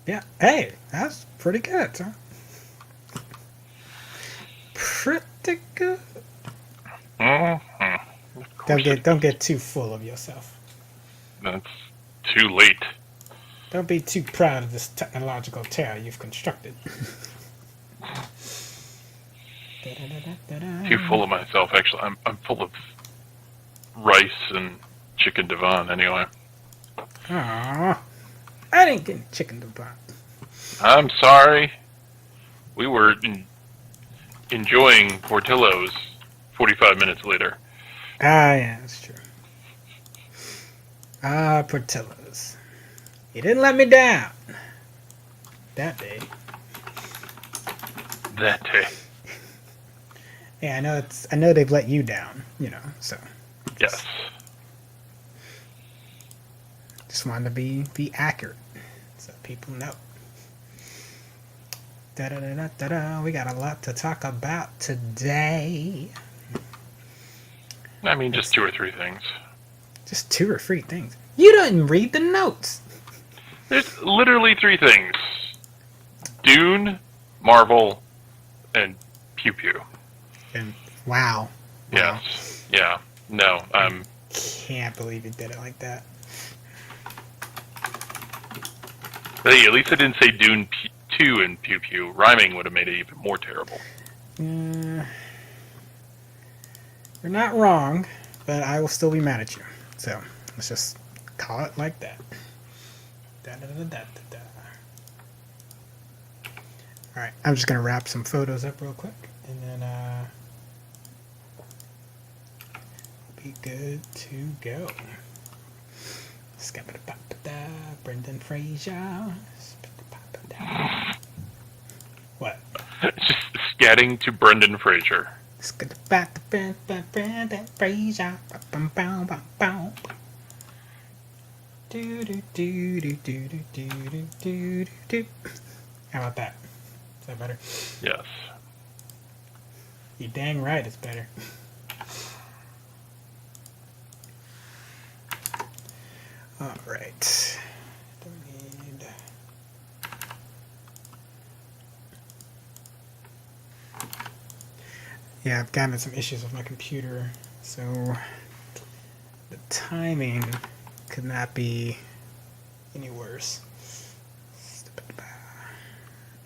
Yeah. Hey, that's pretty good, huh? Pretty good. Mm-hmm. Of course Don't get too full of yourself. That's too late. Don't be too proud of this technological terror you've constructed. Too full of myself. Actually, I'm full of rice and chicken divan. Anyway, Aww. I didn't get chicken to buy. I'm sorry. We were enjoying Portillo's 45 minutes later. Ah, yeah, that's true. Ah, Portillo's. You didn't let me down. That day. That day. Yeah, I know they've let you down, so Yes. just wanted to be accurate. So people know. We got a lot to talk about today. I mean, just 2 or 3 things. Just 2 or 3 things. You didn't read the notes. There's literally 3 things. Dune, Marvel, and Pew Pew. And wow. Yes. Yeah. No, Can't believe you did it like that. Hey, at least I didn't say Dune 2 and Pew Pew. Rhyming would have made it even more terrible. You're not wrong, but I will still be mad at you. So let's just call it like that. Alright, I'm just going to wrap some photos up real quick, and then be good to go. Brendan Fraser. What? Just scatting to Brendan Fraser. Brendan Fraser. How about that? Is that better? Yes. You dang right it's better. Alright. Don't need... Yeah, I've gotten some issues with my computer, so the timing could not be any worse.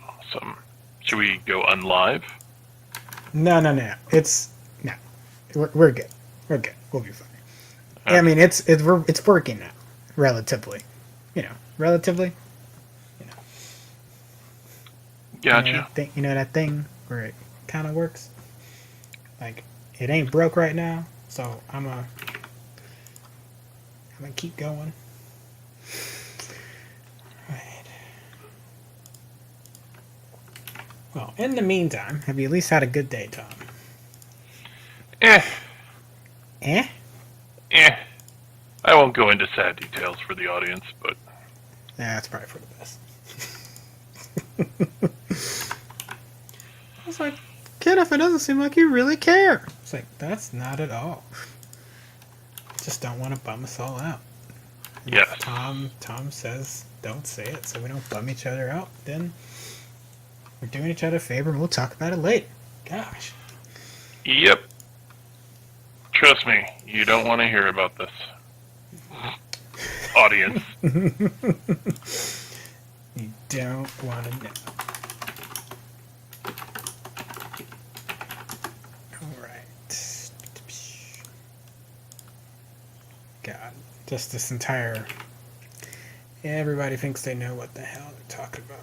Awesome. Should we go unlive? No. It's no. We're good. We're good. We'll be fine. Okay. I mean, it's working now, relatively. Relatively. Gotcha. You know that thing where it kind of works. Like it ain't broke right now, so I'm gonna keep going. Right. Well, in the meantime, have you at least had a good day, Tom? Eh. I won't go into sad details for the audience, but... Yeah, that's probably for the best. I was like, Kenneth, it doesn't seem like you really care. It's like, that's not at all. Just don't want to bum us all out. Yes. If Tom says don't say it so we don't bum each other out, then we're doing each other a favor and we'll talk about it later. Gosh. Yep. Trust me, you don't want to hear about this. Audience. You don't want to know. Alright. God. Just this entire... Everybody thinks they know what the hell they're talking about.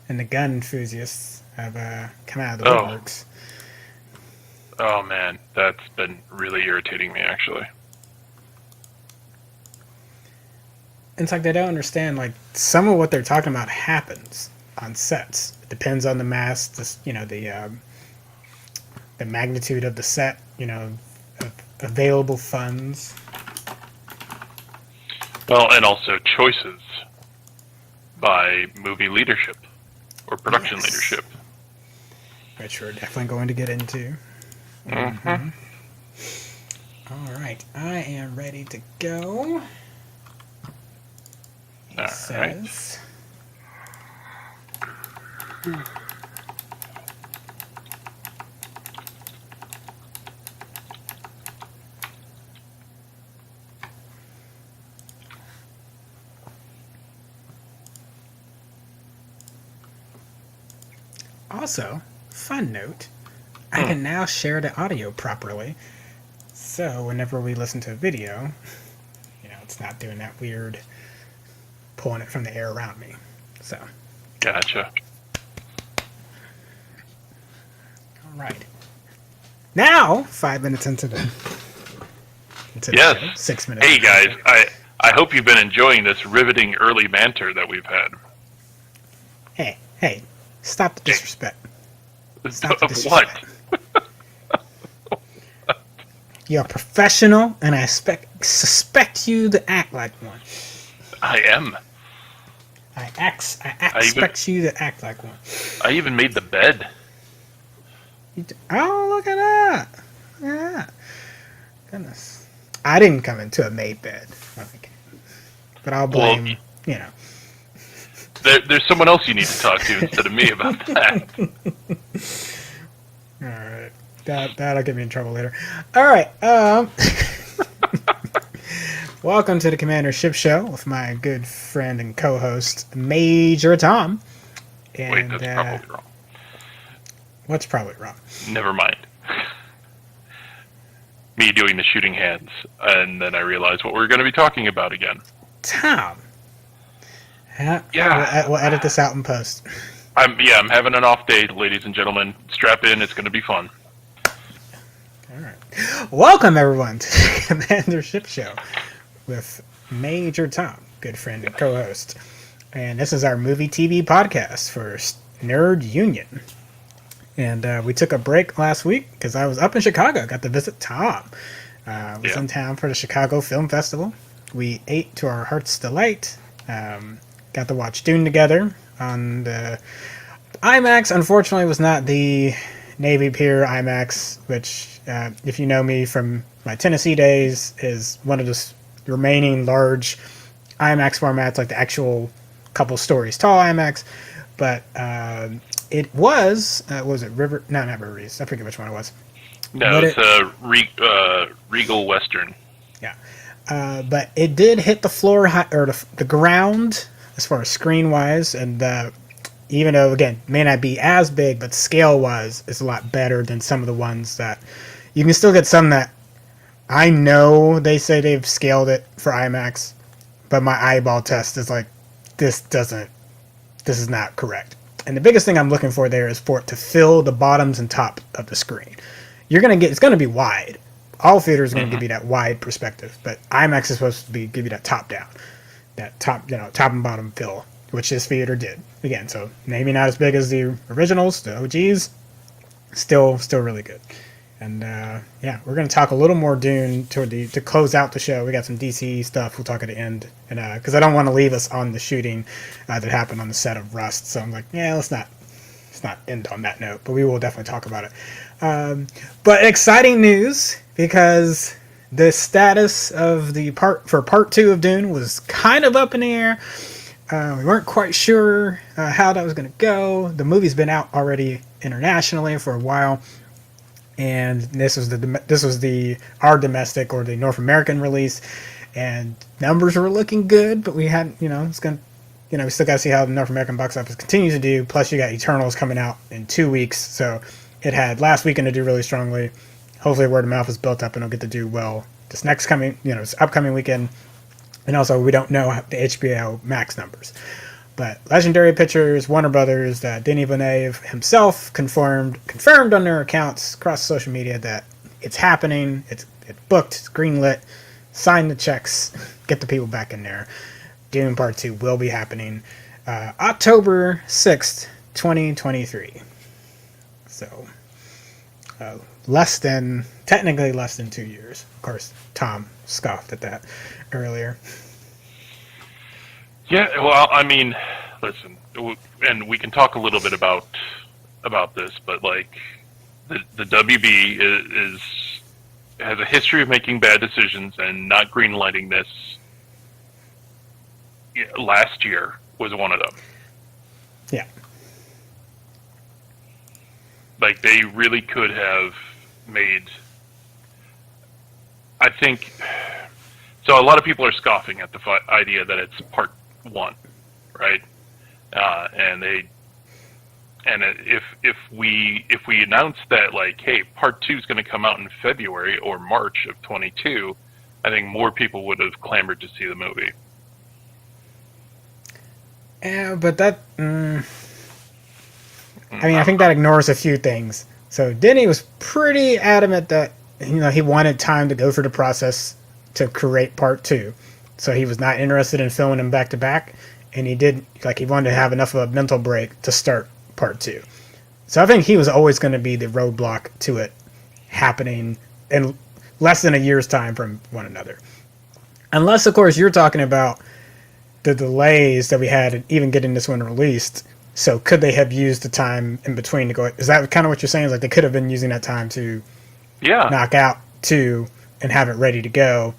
And the gun enthusiasts have come out of the woodworks. Oh man, that's been really irritating me, actually. It's like they don't understand, like, some of what they're talking about happens on sets. It depends on the mass, the magnitude of the set, available funds. Well, and also choices by movie leadership or production leadership. Which we're definitely going to get into. Mm-hmm. right, I am ready to go. He says. Also, fun note, I can now share the audio properly. So whenever we listen to a video, it's not doing that weird pulling it from the air around me. So. Gotcha. All right. Now, 5 minutes into the yes. show, 6 minutes. Hey guys, I hope you've been enjoying this riveting early banter that we've had. Hey, stop the disrespect. Stop the What? You're a professional, and I suspect you to act like one. I am. I expect you to act like one. I even made the bed. Oh, look at that. Yeah. Goodness. I didn't come into a made bed. But I'll blame, There's someone else you need to talk to instead of me about that. All right. That'll get me in trouble later. All right. Welcome to the Commander Shipp Show with my good friend and co-host, Major Tom. And, wait, that's probably wrong. What's probably wrong? Never mind. Me doing the shooting hands, and then I realized what we were going to be talking about again. Tom. Yeah. We'll edit this out in post. I'm having an off day, ladies and gentlemen. Strap in, it's going to be fun. All right. Welcome, everyone, to the Commander Shipp Show with Major Tom, good friend and co-host. And this is our movie TV podcast for Nerd Union. And we took a break last week because I was up in Chicago. Got to visit Tom. Was in town for the Chicago Film Festival. We ate to our heart's delight. Got to watch Dune together on the IMAX. Unfortunately, was not the Navy Pier IMAX, which, if you know me from my Tennessee days, is one of the remaining large IMAX formats, like the actual couple stories tall IMAX. But it was it River? No, not River East. I forget which one it was. No, it's a Regal Western. Yeah, but it did hit the floor or the ground as far as screen wise, and even though again may not be as big, but scale wise is a lot better than some of the ones that you can still get some that I know they say they've scaled it for IMAX, but my eyeball test is like this is not correct. And the biggest thing I'm looking for there is for it to fill the bottoms and top of the screen. It's going to be wide. All theaters are going to give you that wide perspective, but IMAX is supposed to give you that top down, that top and bottom fill, which this theater did. Again, so maybe not as big as the originals, the OGs, still really good. And we're going to talk a little more Dune to close out the show. We got some DC stuff we'll talk at the end, and because I don't want to leave us on the shooting that happened on the set of Rust. So I'm like, let's not end on that note, but we will definitely talk about it. But exciting news, because the status of part 2 of Dune was kind of up in the air. We weren't quite sure how that was going to go. The movie's been out already internationally for a while. And this was our domestic or the North American release, and numbers were looking good, but we hadn't, we still got to see how the North American box office continues to do. Plus, you got Eternals coming out in 2 weeks, so it had last weekend to do really strongly. Hopefully, word of mouth is built up and it'll get to do well this upcoming weekend. And also, we don't know the HBO Max numbers. But Legendary Pictures, Warner Brothers, Denis Villeneuve himself confirmed on their accounts across social media that it's happening, it's booked, it's greenlit, sign the checks, get the people back in there. Dune Part 2 will be happening October 6th, 2023. So, technically less than 2 years. Of course, Tom scoffed at that earlier. Yeah, well, I mean, listen, and we can talk a little bit about this, but like the WB is has a history of making bad decisions, and not greenlighting this last year was one of them. Yeah. Like, they really could have made... I think... So a lot of people are scoffing at the idea that it's part 1, right? If we announce that, like, hey, part 2 is going to come out in February or March of 22, I think more people would have clamored to see the movie. Yeah, but that... I mean, I think that ignores a few things. So Denny was pretty adamant that, he wanted time to go through the process to create part 2. So he was not interested in filming them back to back, and he wanted to have enough of a mental break to start part 2. So I think he was always going to be the roadblock to it happening in less than a year's time from one another. Unless, of course, you're talking about the delays that we had in even getting this one released. So could they have used the time in between to go... Is that kind of what you're saying? Is like they could have been using that time to knock out 2 and have it ready to go,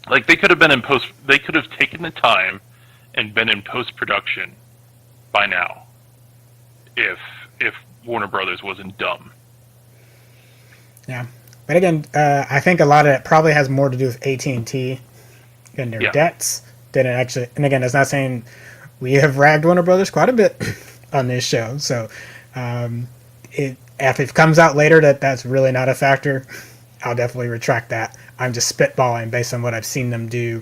Like, they could have been in post... They could have taken the time and been in post-production by now if Warner Brothers wasn't dumb. Yeah. But again, I think a lot of it probably has more to do with AT&T and their debts than it actually... And again, that's not saying... We have ragged Warner Brothers quite a bit on this show, so if it comes out later that that's really not a factor, I'll definitely retract that. I'm just spitballing based on what I've seen them do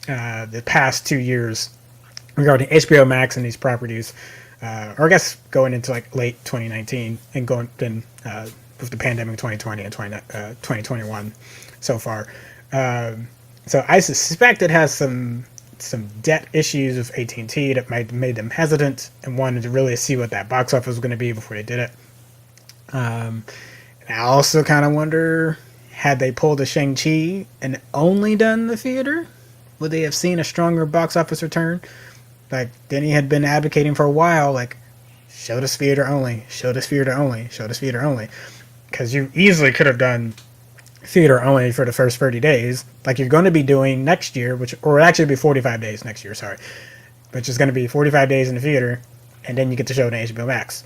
the past 2 years regarding HBO Max and these properties, or I guess going into like late 2019 and going then with the pandemic 2020 and 2021 so far. So I suspect it has some debt issues with AT&T that made them hesitant and wanted to really see what that box office was going to be before they did it. And I also kind of wonder, had they pulled a Shang-Chi and only done the theater, would they have seen a stronger box office return? Like, Denny had been advocating for a while, like, show this theater only, show this theater only, show this theater only. Because you easily could have done theater only for the first 30 days, like you're going to be doing next year, or actually be 45 days next year, sorry, which is going to be 45 days in the theater, and then you get to show it on HBO Max.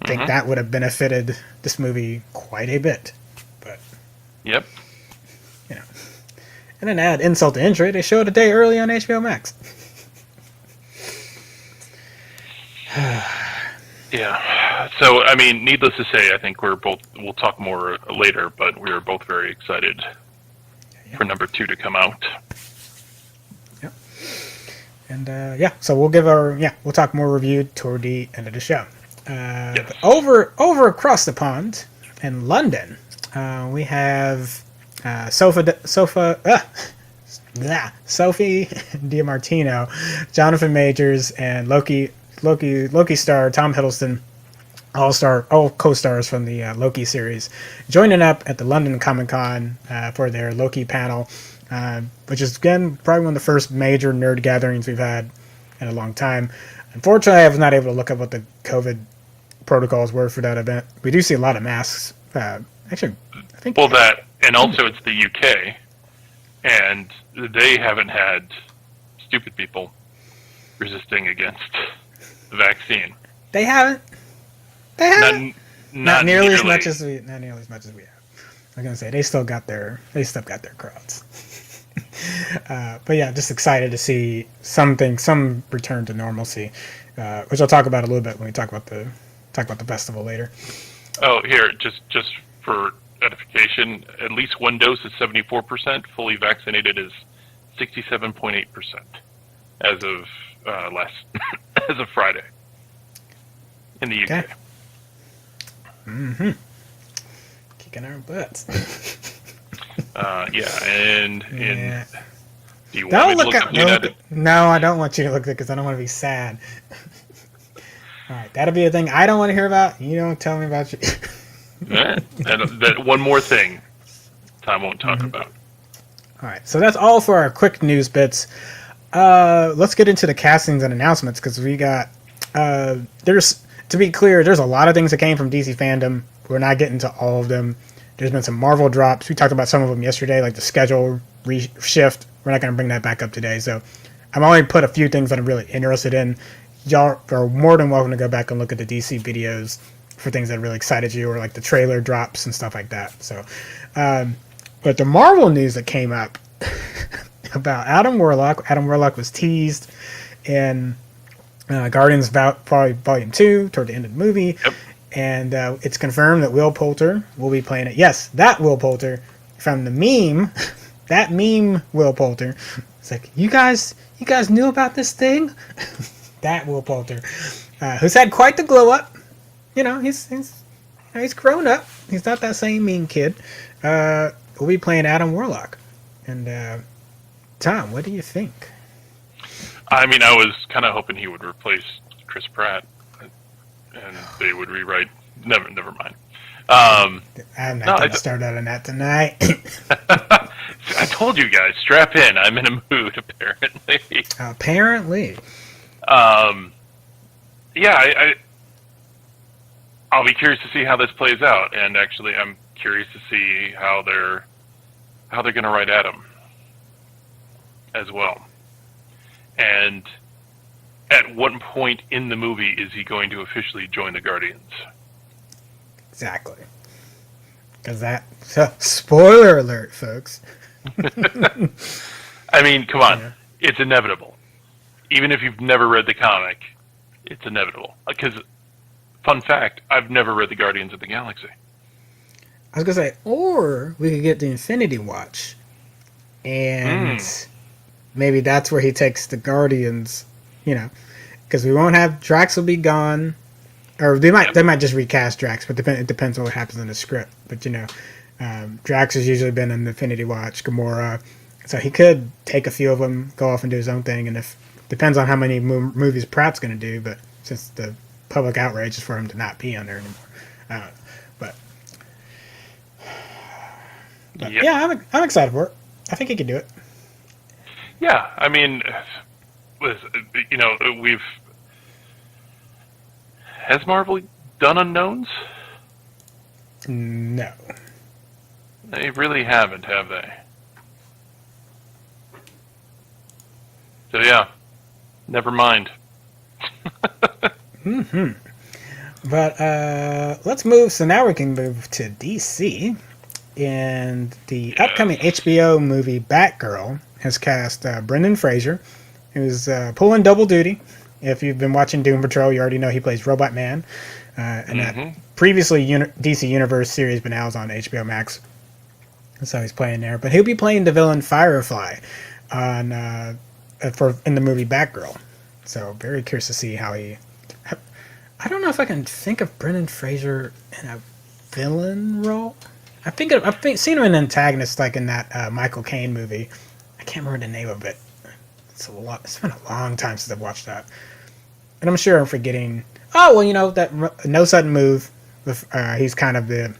I think that would have benefited this movie quite a bit, but yep, and then add insult to injury, they showed it a day early on HBO Max. Yeah. So, I mean, needless to say, I think we'll talk more later, but we are both very excited for number 2 to come out. Yep. And, so we'll talk more review toward the end of the show. Yes. Over across the pond in London, we have Sophie DiMartino, Jonathan Majors, and Loki star Tom Hiddleston, all co-stars from the Loki series, joining up at the London Comic-Con for their Loki panel, which is, again, probably one of the first major nerd gatherings we've had in a long time. Unfortunately, I was not able to look up what the COVID protocols were for that event. We do see a lot of masks. Actually, I think... Well, that, and also it's the UK, and they haven't had stupid people resisting against the vaccine. They haven't. Not nearly as much as we have. I was gonna say they still got their crowds. But yeah, just excited to see some return to normalcy, which I'll talk about a little bit when we talk about the festival later. Oh, here, just for edification, at least one dose is 74%. Fully vaccinated is 67.8% as of as of Friday in the UK. Okay. Kicking our butts. And do you want don't me to look look up up United? No, I don't want you to look at it because I don't want to be sad. All right, that'll be a thing I don't want to hear about. You don't tell me about you. That one more thing Tom won't talk about. All right, so that's all for our quick news bits. Let's get into the castings and announcements because we got to be clear, there's a lot of things that came from DC Fandom we're not getting to all of them. There's been some Marvel drops. We talked about some of them yesterday, like the schedule shift. We're not going to bring that back up today. So I've only put a few things that I'm really interested in. Y'all are more than welcome to go back and look at the DC videos for things that really excited you, or like the trailer drops and stuff like that. So, but the Marvel news that came up about Adam Warlock was teased in Guardians Volume 2 toward the end of the movie. Yep. And it's confirmed that Will Poulter will be playing it. Yes, that Will Poulter from the meme. That meme Will Poulter. It's like, you guys knew about this thing? That Will Poulter. Who's had quite the glow up. You know, he's grown up. He's not that same mean kid. We'll be playing Adam Warlock. And Tom, what do you think? I mean, I was kind of hoping he would replace Chris Pratt, and they would rewrite. Never mind. I'm not going to start out on that tonight. I told you guys, strap in. I'm in a mood, apparently. Apparently. Yeah, I'll be curious to see how this plays out, and actually, I'm curious to see how they're going to write Adam as well. And at what point in the movie is he going to officially join the Guardians? Exactly. Because spoiler alert, folks. I mean, come on. Yeah. It's inevitable. Even if you've never read the comic, it's inevitable. Because, fun fact, I've never read the Guardians of the Galaxy. I was going to say, or we could get the Infinity Watch. And maybe that's where he takes the Guardians, you know. Because we won't have... Drax will be gone. Or they might just recast Drax, but it depends on what happens in the script. But, you know, Drax has usually been in the Infinity Watch, Gamora. So he could take a few of them, go off and do his own thing, and depends on how many movies Pratt's going to do, but since the public outrage is for him to not be on there anymore. But yep. Yeah, I'm excited for it. I think he can do it. Yeah, I mean, you know, has Marvel done Unknowns? No. They really haven't, have they? So yeah, never mind. But let's move. So now we can move to DC, and the upcoming HBO movie Batgirl has cast Brendan Fraser, who's pulling double duty. If you've been watching Doom Patrol, you already know he plays Robot Man, and that previously DC Universe series, but now is on HBO Max. So he's playing there, but he'll be playing the villain Firefly on in the movie Batgirl. So very curious to see how he. I don't know if I can think of Brendan Fraser in a villain role. I've seen him in antagonist, like in that Michael Caine movie. I can't remember the name of it. It's been a long time since I've watched that, and I'm sure I'm forgetting. Oh well, you know that No Sudden Move. He's kind of the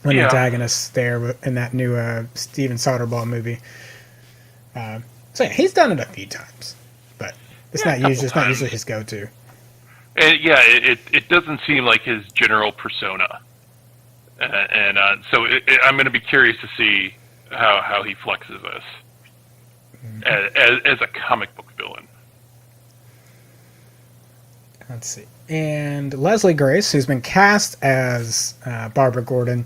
antagonist there in that new Steven Soderbergh movie. So yeah, he's done it a few times, but it's not usually his go-to. And it doesn't seem like his general persona, and so I'm going to be curious to see how he flexes this as a comic book villain. Let's see. And Leslie Grace, who's been cast as Barbara Gordon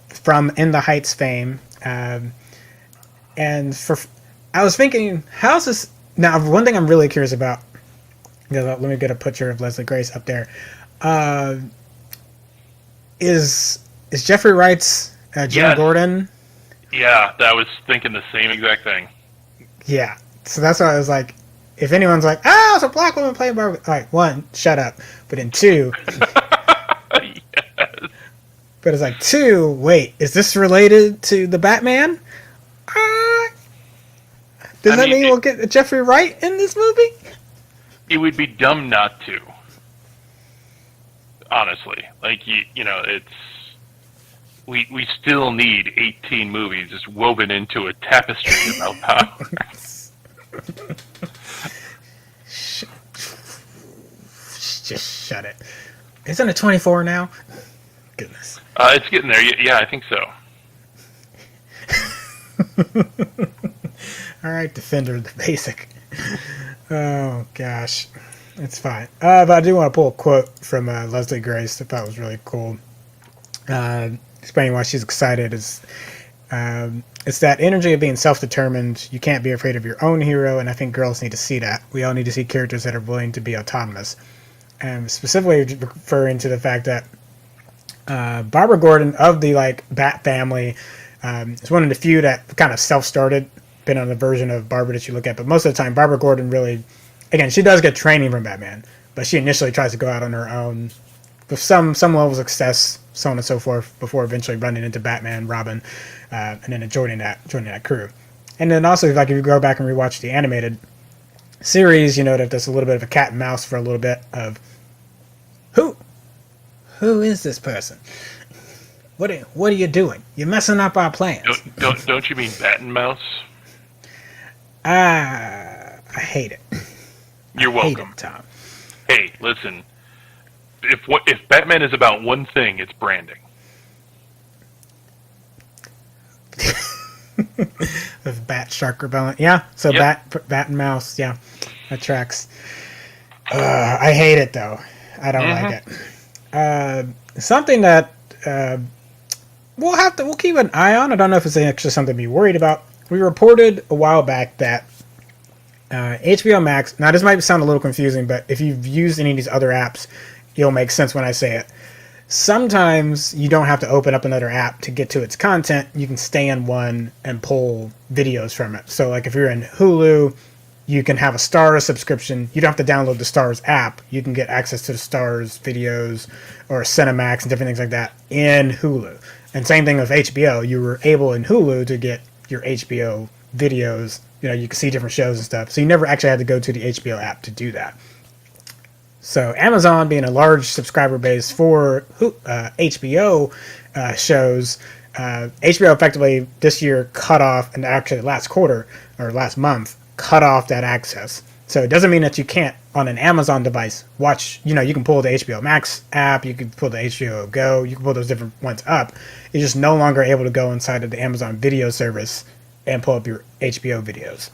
from In the Heights fame, and I was thinking, how's this... Now, one thing I'm really curious about, let me get a picture of Leslie Grace up there, is Jeffrey Wright's Jim Gordon? Yeah, I was thinking the same exact thing. Yeah, so that's why I was like, if anyone's like, it's a black woman playing Barbara... All right, one, shut up. But in two... Yes. But it's like, two, wait, is this related to the Batman? Does that mean we'll get Jeffrey Wright in this movie? It would be dumb not to. Honestly. Like, you know, it's... We still need 18 movies just woven into a tapestry about power. Just shut it. Isn't it 24 now? goodness. It's getting there. Yeah, I think so. All right, Defender of the Basic. Oh, gosh. It's fine. But I do want to pull a quote from Leslie Grace that I thought was really cool. Explaining why she's excited is, it's that energy of being self-determined. You can't be afraid of your own hero, and I think girls need to see that. We all need to see characters that are willing to be autonomous. And specifically referring to the fact that Barbara Gordon of the Bat family is one of the few that kind of self-started, been on the version of Barbara that you look at. But most of the time, Barbara Gordon really, again, she does get training from Batman, but she initially tries to go out on her own with some level of success, so on and so forth, before eventually running into Batman, Robin, and then joining that crew. And then also, if you go back and rewatch the animated series, you know that there's a little bit of a cat and mouse for a little bit of who is this person? What are you doing? You're messing up our plans. Don't you mean Bat and Mouse? I hate it. You're welcome, hate it, Tom. Hey, listen. If Batman is about one thing, it's branding. With Bat Shark Rebellion, yeah. So yep. Bat and Mouse, yeah, that tracks. I hate it though. I don't like it. Something that we'll keep an eye on. I don't know if it's actually something to be worried about. We reported a while back that HBO Max. Now this might sound a little confusing, but if you've used any of these other apps, it'll make sense when I say it. Sometimes you don't have to open up another app to get to its content. You can stay in one and pull videos from it. So like if you're in Hulu, you can have a Starz subscription. You don't have to download the Starz app. You can get access to the Starz videos or Cinemax and different things like that in Hulu. And same thing with HBO. You were able in Hulu to get your HBO videos. You know, you can see different shows and stuff. So you never actually had to go to the HBO app to do that. So Amazon, being a large subscriber base for HBO shows, HBO effectively this year cut off, and actually last quarter or last month cut off that access. So it doesn't mean that you can't on an Amazon device watch. You know, you can pull the HBO Max app, you can pull the HBO Go, you can pull those different ones up. You're just no longer able to go inside of the Amazon Video service and pull up your HBO videos.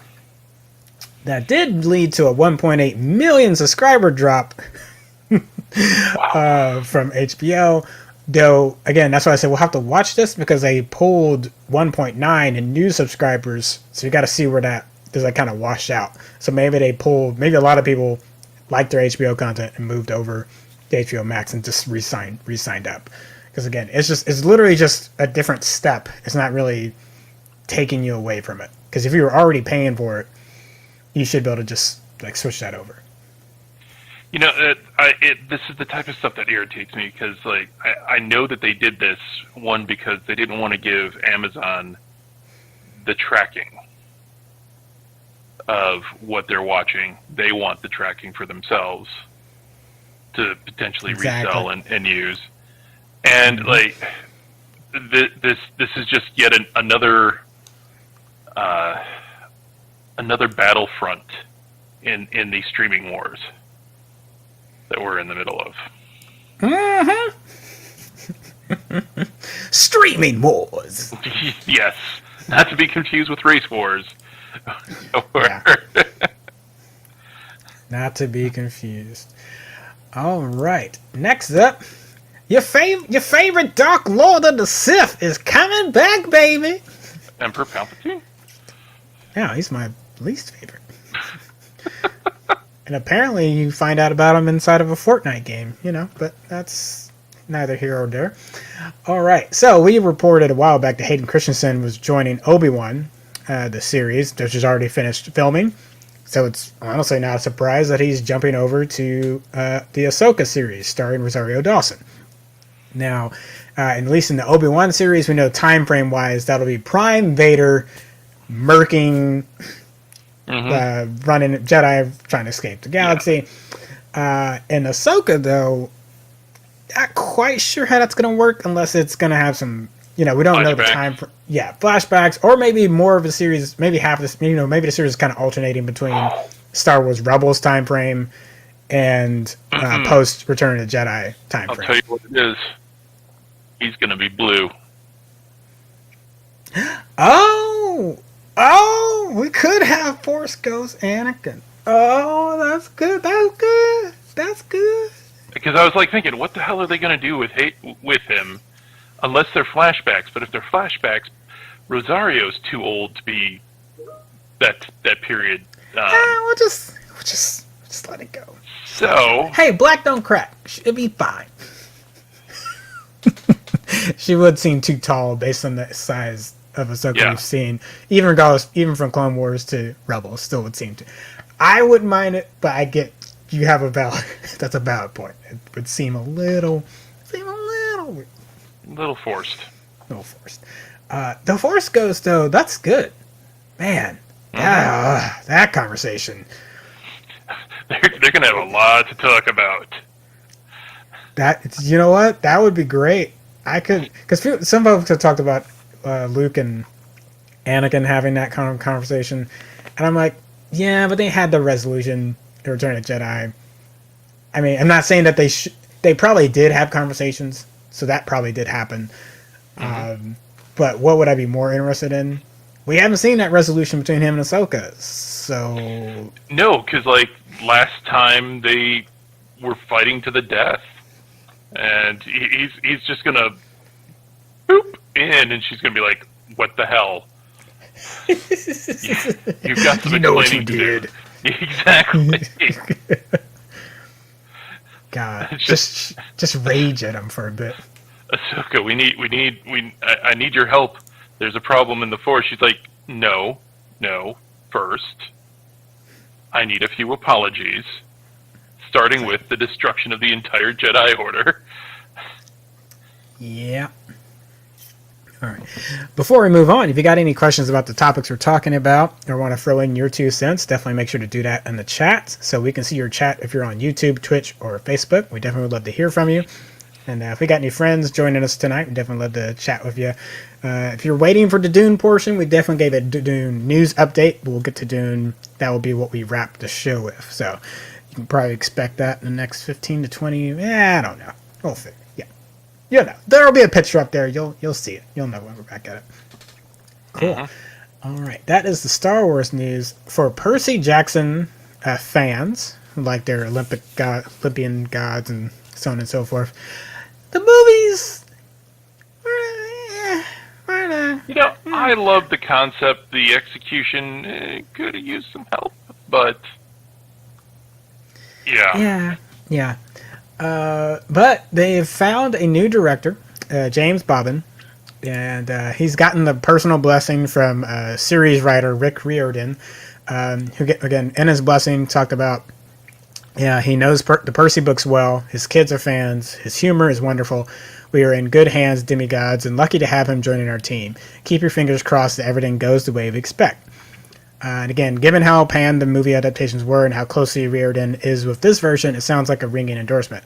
That did lead to a 1.8 million subscriber drop from HBO. Though, again, that's why I said we'll have to watch this because they pulled 1.9 in new subscribers. So you got to see where that does that kind of wash out. So maybe maybe a lot of people liked their HBO content and moved over to HBO Max and just re-signed up. Because again, it's literally just a different step. It's not really taking you away from it. Because if you were already paying for it, you should be able to just switch that over. You know, this is the type of stuff that irritates me because, I know that they did this because they didn't want to give Amazon the tracking of what they're watching. They want the tracking for themselves to potentially resell and use. And this is just yet another battlefront in these streaming wars that we're in the middle of. Streaming wars. Yes, not to be confused with race wars. Not to be confused. All right, next up, your favorite Dark Lord of the Sith is coming back, baby. Emperor Palpatine? Yeah, he's my least favorite. And apparently you find out about him inside of a Fortnite game, but that's neither here or there. All right, so we reported a while back that Hayden Christensen was joining Obi-Wan, the series, which is already finished filming. So it's honestly not a surprise that he's jumping over to the Ahsoka series starring Rosario Dawson. Now, at least in the Obi-Wan series, we know time frame wise that'll be Prime Vader murking, running Jedi trying to escape the galaxy. In Ahsoka, though, not quite sure how that's going to work unless it's going to have some, we don't know the time for, flashbacks, or maybe more of a series, maybe half this, maybe the series is kind of alternating between Star Wars Rebels time frame and post Return of the Jedi time frame. I'll tell you what it is. He's going to be blue. Oh, we could have Force Ghost Anakin. Oh, that's good. That's good. Because I was like thinking, what the hell are they going to do with him, unless they're flashbacks? But if they're flashbacks, Rosario's too old to be that period. We'll just let it go. So hey, black don't crack. She'll be fine. She would seem too tall based on the size of Ahsoka we've seen. Even regardless, even from Clone Wars to Rebels, still would seem to. I wouldn't mind it, but I get you have a valid. That's a valid point. It would seem a little weird. a little forced. The Force Ghost, though, that's good, man. That conversation. They're going to have a lot to talk about. You know what? That would be great. I could, because some folks have talked about Luke and Anakin having that kind of conversation, and I'm like, yeah, but they had the resolution to Return of the Jedi. I mean, I'm not saying that they probably did have conversations, so that probably did happen. But what would I be more interested in? We haven't seen that resolution between him and Ahsoka, so no, because like last time they were fighting to the death. And he's just gonna boop in, and she's gonna be like, "What the hell? You've got some explaining to do." Exactly. God, just rage at him for a bit. Ahsoka, I need your help. There's a problem in the Force. She's like, no. First, I need a few apologies. Starting with the destruction of the entire Jedi Order. Yeah. All right. Before we move on, if you got any questions about the topics we're talking about or want to throw in your 2 cents, definitely make sure to do that in the chat so we can see your chat if you're on YouTube, Twitch, or Facebook. We definitely would love to hear from you. And if we got any friends joining us tonight, we'd definitely love to chat with you. If you're waiting for the Dune portion, we definitely gave a Dune news update. We'll get to Dune. That will be what we wrap the show with. So you can probably expect that in the next 15 to 20. I don't know. We'll figure. Yeah. You'll know. There'll be a picture up there. You'll see it. You'll know when we're back at it. Cool. All right. That is the Star Wars news for Percy Jackson fans who like their Olympian gods and so on and so forth. The movies I love the concept. The execution could have used some help, but yeah. But they've found a new director, James Bobbin, and he's gotten the personal blessing from series writer Rick Riordan, who again in his blessing talked about. Yeah, he knows the Percy books well. His kids are fans. His humor is wonderful. We are in good hands, demigods, and lucky to have him joining our team. Keep your fingers crossed that everything goes the way we expect. And again, given how panned the movie adaptations were and how closely Riordan is with this version, it sounds like a ringing endorsement.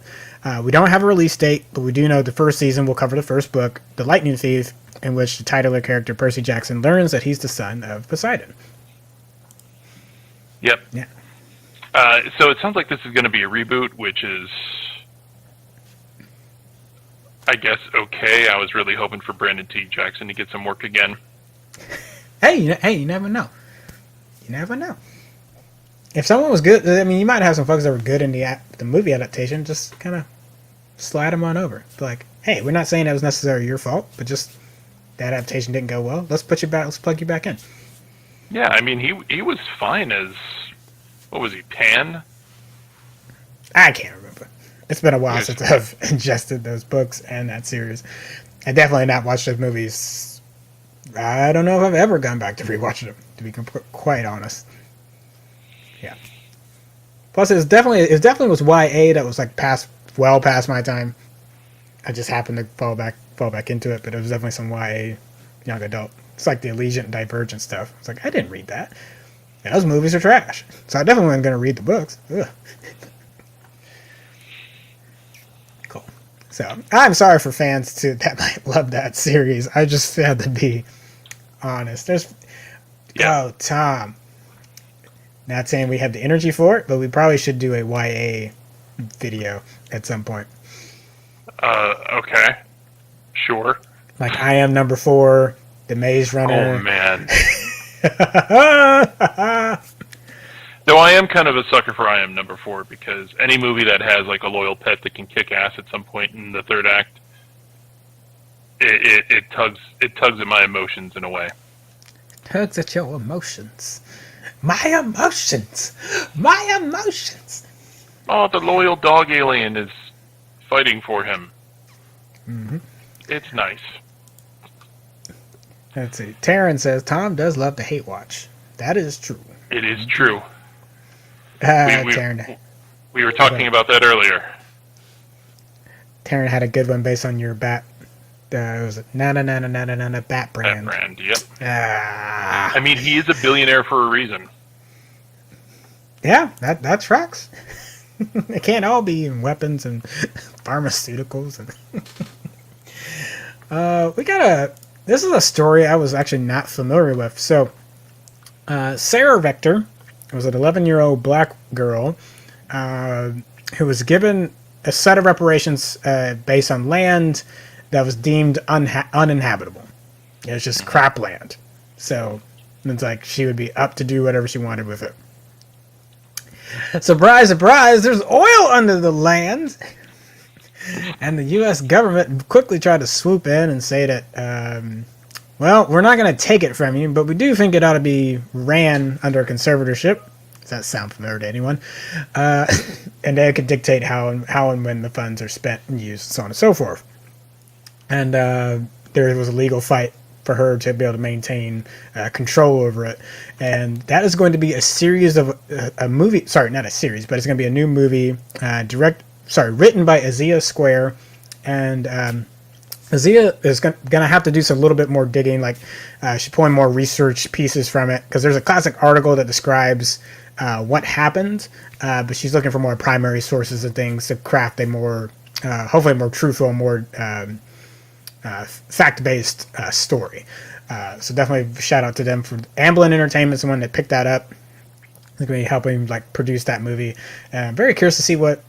We don't have a release date, but we do know the first season will cover the first book, The Lightning Thief, in which the titular character Percy Jackson learns that he's the son of Poseidon. Yep. Yeah. So it sounds like this is going to be a reboot, which is, I guess, okay. I was really hoping for Brandon T. Jackson to get some work again. Hey, you never know. You never know. If someone was good, I mean, you might have some folks that were good in the movie adaptation. Just kind of slide them on over. Be like, hey, we're not saying that was necessarily your fault, but just the adaptation didn't go well. Let's put you back. Let's plug you back in. Yeah, I mean, he was fine as, what was he, Pan? I can't remember. It's been a while since I've ingested those books and that series. I definitely not watched those movies. I don't know if I've ever gone back to rewatching them, to be quite honest. Yeah. Plus, it definitely was YA that was like well past my time. I just happened to fall back into it, but it was definitely some YA young adult. It's like the Allegiant and Divergent stuff. It's like, I didn't read that. And those movies are trash. So I definitely wasn't going to read the books. Ugh. Cool. So I'm sorry for fans that might love that series. I just had to be honest. Oh, Tom. Not saying we have the energy for it, but we probably should do a YA video at some point. Okay. Sure. Like I Am Number 4, The Maze Runner. Oh, man. Though I am kind of a sucker for I Am Number 4, because any movie that has like a loyal pet that can kick ass at some point in the third act, it tugs at my emotions in a way. Tugs at your emotions. My emotions. My emotions. Oh, the loyal dog alien is fighting for him. Mm-hmm. It's nice. Let's see. Taryn says, Tom does love to hate watch. That is true. It is true. Taryn. We were talking about that earlier. Taryn had a good one based on your bat. It was a bat brand. Bat brand, yep. I mean, he is a billionaire for a reason. Yeah, that tracks. It can't all be in weapons and pharmaceuticals. And this is a story I was actually not familiar with. So, Sarah Vector was an 11-year-old black girl who was given a set of reparations based on land that was deemed uninhabitable. It was just crap land. So it's like she would be up to do whatever she wanted with it. Surprise, surprise, there's oil under the land. And the U.S. government quickly tried to swoop in and say that, well, we're not going to take it from you, but we do think it ought to be ran under a conservatorship. Does that sound familiar to anyone? And they could dictate how and when the funds are spent and used, so on and so forth. And there was a legal fight for her to be able to maintain control over it. And that is going to be a series of a movie. Sorry, not a series, but it's going to be a new movie written by Azia Square. And Azia is going to have to do a little bit more digging. Like she's pulling more research pieces from it, because there's a classic article that describes what happened, but she's looking for more primary sources and things to craft a more, hopefully more truthful, more fact-based story. So definitely shout out to them. For Amblin Entertainment's the one that picked that up. They're going to be helping produce that movie. I'm very curious to see what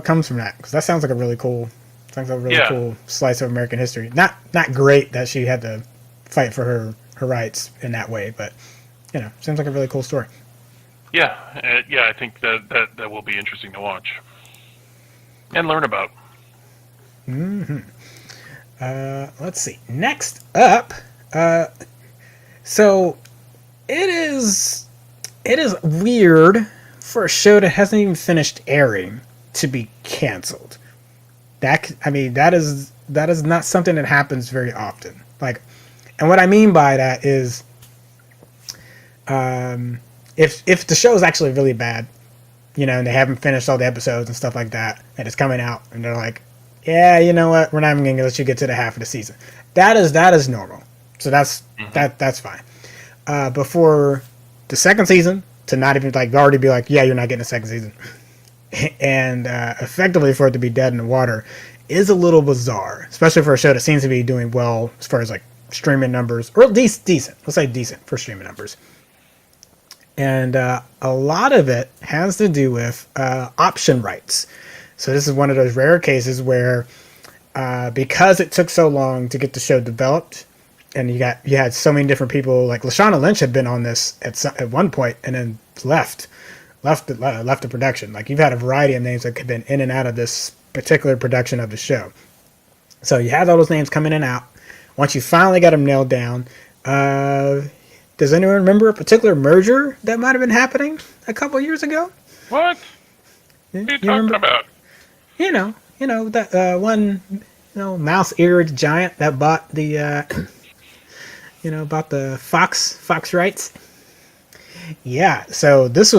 comes from that, because that sounds like a really cool cool slice of American history. Not great that she had to fight for her rights in that way, but seems like a really cool story. Yeah, I think that will be interesting to watch and learn about. Mm-hmm. Let's see. Next up, so it is weird for a show that hasn't even finished airing to be canceled. That is not something that happens very often. Like, and what I mean by that is, if the show is actually really bad, and they haven't finished all the episodes and stuff like that, and it's coming out, and they're like, yeah, you know what? We're not even going to let you get to the half of the season. That is normal. So that's fine. Before the second season, to not even already be like, yeah, you're not getting a second season, and effectively for it to be dead in the water is a little bizarre, especially for a show that seems to be doing well as far as streaming numbers, or at least decent. Let's say decent for streaming numbers. And a lot of it has to do with option rights. So this is one of those rare cases where, because it took so long to get the show developed, and you had so many different people, like Lashana Lynch had been on this at one point and then left the production. Like, you've had a variety of names that have been in and out of this particular production of the show. So you had all those names come in and out. Once you finally got them nailed down, does anyone remember a particular merger that might have been happening a couple years ago? What? What are you talking about? That one, mouse-eared giant that bought the, bought the Fox rights. Yeah, so this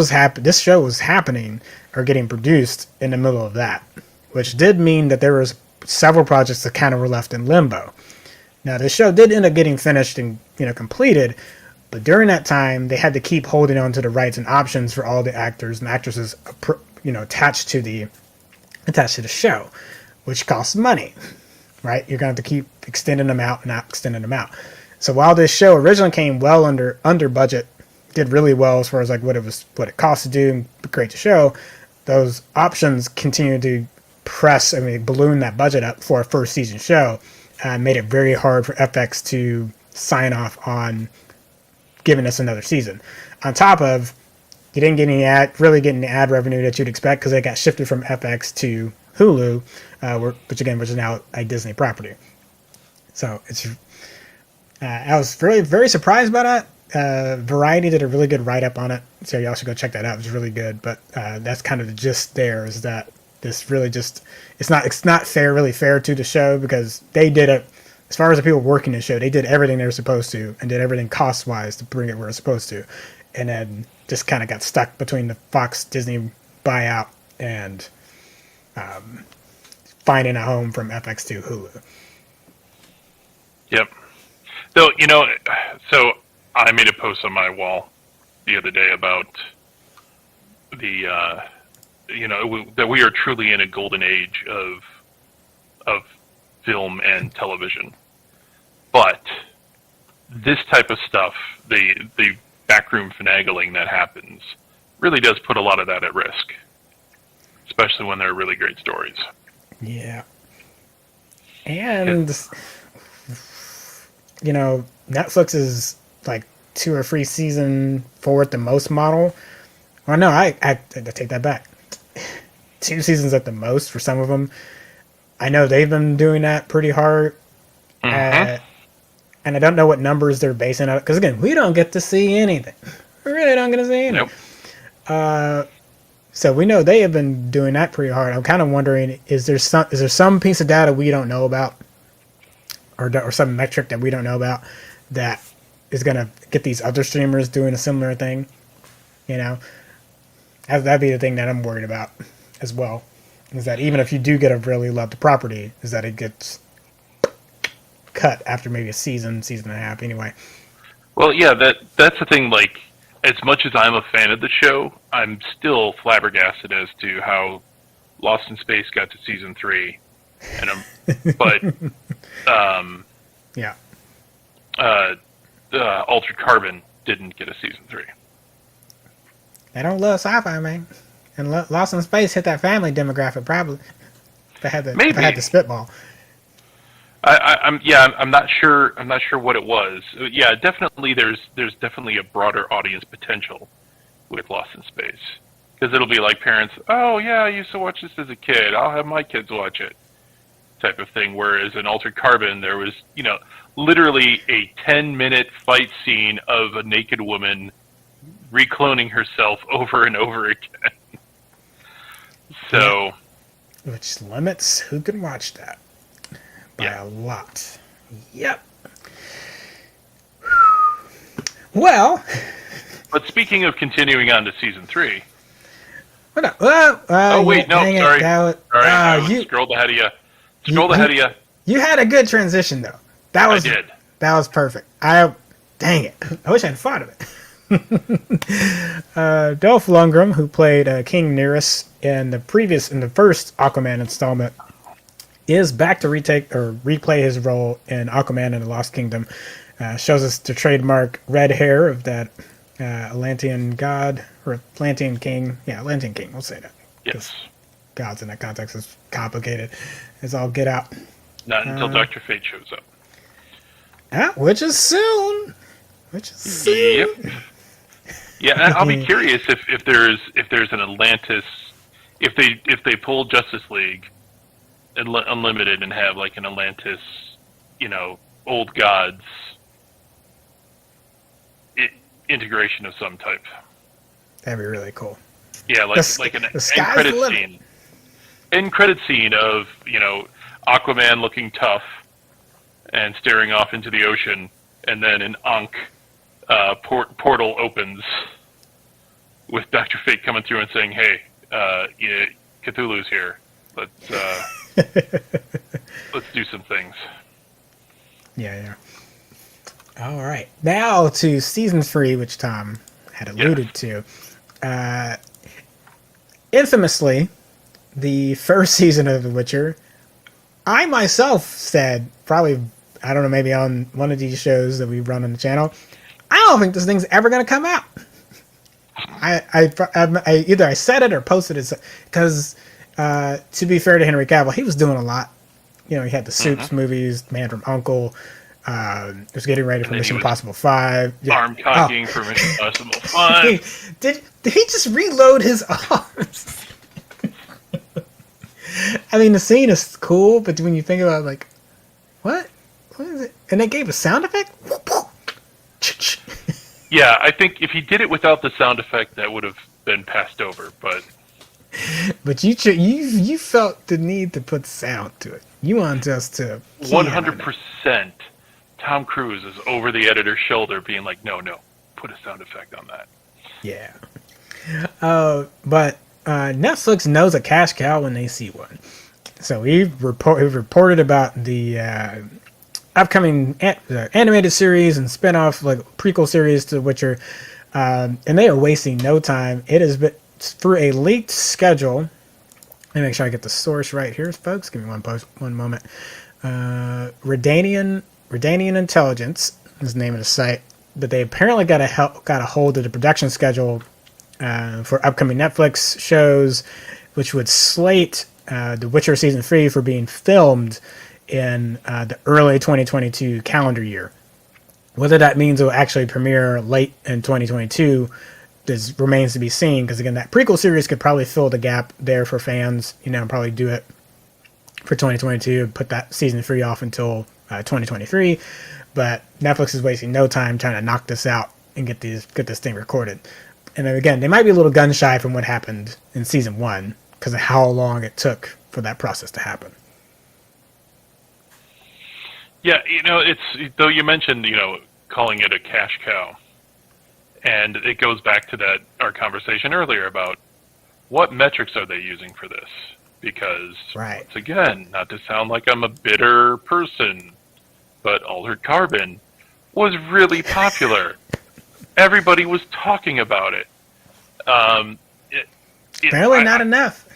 show was happening or getting produced in the middle of that, which did mean that there was several projects that kind of were left in limbo. Now, the show did end up getting finished and completed, but during that time, they had to keep holding on to the rights and options for all the actors and actresses, attached to the show, which costs money, right? You're going to have to keep extending them out and not extending them out. So while this show originally came well under budget, did really well as far as what it cost to do and create the show, those options continued to balloon that budget up for a first season show, made it very hard for FX to sign off on giving us another season. On top of, you didn't get any ad revenue that you'd expect because it got shifted from FX to Hulu, which is now a Disney property. So I was really very surprised by that. Variety did a really good write-up on it, so y'all should go check that out. It was really good, but that's kind of the gist there, is that this really just, it's not really fair to the show, because they did it, as far as the people working the show, they did everything they were supposed to, and did everything cost-wise to bring it where it's supposed to, and then just kind of got stuck between the Fox Disney buyout and finding a home from FX to Hulu. Yep. So, so I made a post on my wall the other day about the, that we are truly in a golden age of film and television. But this type of stuff, the backroom finagling that happens, really does put a lot of that at risk, especially when they're really great stories. Yeah. And, Netflix is like 2 or 3 season forward the most model. Well, no, I take that back. 2 seasons at the most for some of them. I know they've been doing that pretty hard. Mm-hmm. And I don't know what numbers they're basing on it. Because, again, we don't get to see anything. We really don't get to see anything. Nope. So we know they have been doing that pretty hard. I'm kind of wondering, is there some piece of data we don't know about? Or some metric that we don't know about that is going to get these other streamers doing a similar thing? That'd be the thing that I'm worried about as well. Is that even if you do get a really loved property, is that it gets cut after maybe a season and a half anyway. Well, yeah, that's the thing. Like, as much as I'm a fan of the show, I'm still flabbergasted as to how Lost in Space got to season 3, yeah. Altered Carbon didn't get a season 3. They don't love sci-fi, man. And Lost in Space hit that family demographic probably. If I had the spitball. I'm not sure. I'm not sure what it was. Yeah, definitely. There's definitely a broader audience potential with Lost in Space, because it'll be like parents. Oh yeah, I used to watch this as a kid. I'll have my kids watch it, type of thing. Whereas in Altered Carbon, there was literally a 10-minute fight scene of a naked woman recloning herself over and over again. So, which limits who can watch that. By a lot. Yep. Well. But speaking of continuing on to season 3. Oh wait, no, sorry. Sorry, I scrolled ahead of you. You had a good transition though. I did. That was perfect. Dang it. I wish I had thought of it. Dolph Lundgren, who played King Nereus in the first Aquaman installment, is back to replay his role in Aquaman and the Lost Kingdom. Shows us the trademark red hair of that Atlantean god, or Atlantean king. Yeah, Atlantean king, we'll say that. Yes. Gods in that context is complicated. It's all get out. Not until Dr. Fate shows up. Which is soon. Yep. Yeah, and I'll be curious if there's an Atlantis, if they pull Justice League Unlimited and have like an Atlantis, old gods integration of some type. That'd be really cool. Yeah, like an end credit scene of Aquaman looking tough and staring off into the ocean, and then an Ankh portal opens with Dr. Fate coming through and saying, "Hey, Cthulhu's here. Let's do some things." Yeah. All right. Now to season 3, which Tom had alluded to. Infamously, the first season of The Witcher, I myself said, probably, I don't know, maybe on one of these shows that we run on the channel, I don't think this thing's ever going to come out. I said it or posted it, because to be fair to Henry Cavill, he was doing a lot You know, he had the Soups movies, Man from U.N.C.L.E. Was getting ready for then he Mission was Impossible 5. Yeah. Arm cocking for Mission Impossible 5. Did he just reload his arms? I mean, the scene is cool, but when you think about it, like, what? What is it? And they gave a sound effect? Yeah, I think if he did it without the sound effect, that would have been passed over. But you felt the need to put sound to it. You wanted us to 100%, Tom Cruise is over the editor's shoulder, being like, "No, put a sound effect on that." Yeah. But Netflix knows a cash cow when they see one. So we've reported about the upcoming animated series and spin-off, like prequel series to Witcher, and they are wasting no time. It has been through a leaked schedule. Let me make sure I get the source right here, folks. Give me one moment. Redanian Intelligence is the name of the site, but they apparently got a hold of the production schedule for upcoming Netflix shows, which would slate The Witcher Season 3 for being filmed in the early 2022 calendar year. Whether that means it will actually premiere late in 2022 remains to be seen, because again, that prequel series could probably fill the gap there for fans, and probably do it for 2022 and put that Season 3 off until 2023. But Netflix is wasting no time trying to knock this out and get this thing recorded. And then again, they might be a little gun shy from what happened in Season 1 because of how long it took for that process to happen. Yeah, it's, though you mentioned, calling it a cash cow, and it goes back to our conversation earlier about what metrics are they using for this? Because, right. Once again, not to sound like I'm a bitter person, but Altered Carbon was really popular. Everybody was talking about it. Apparently not enough.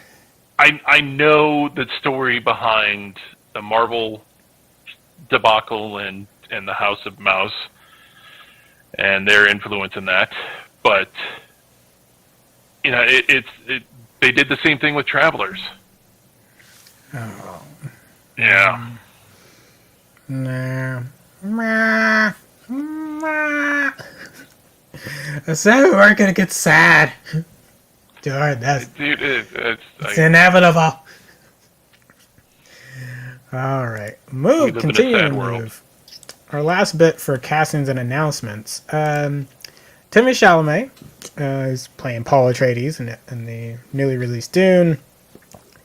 I know the story behind the Marvel debacle and the House of Mouse and their influence in that, but they did the same thing with Travelers. Oh. Yeah. Nah. So we're gonna get sad. Dude, it's inevitable. All right, continuing to move. Our last bit for castings and announcements. Timothée Chalamet is playing Paul Atreides in the newly released Dune.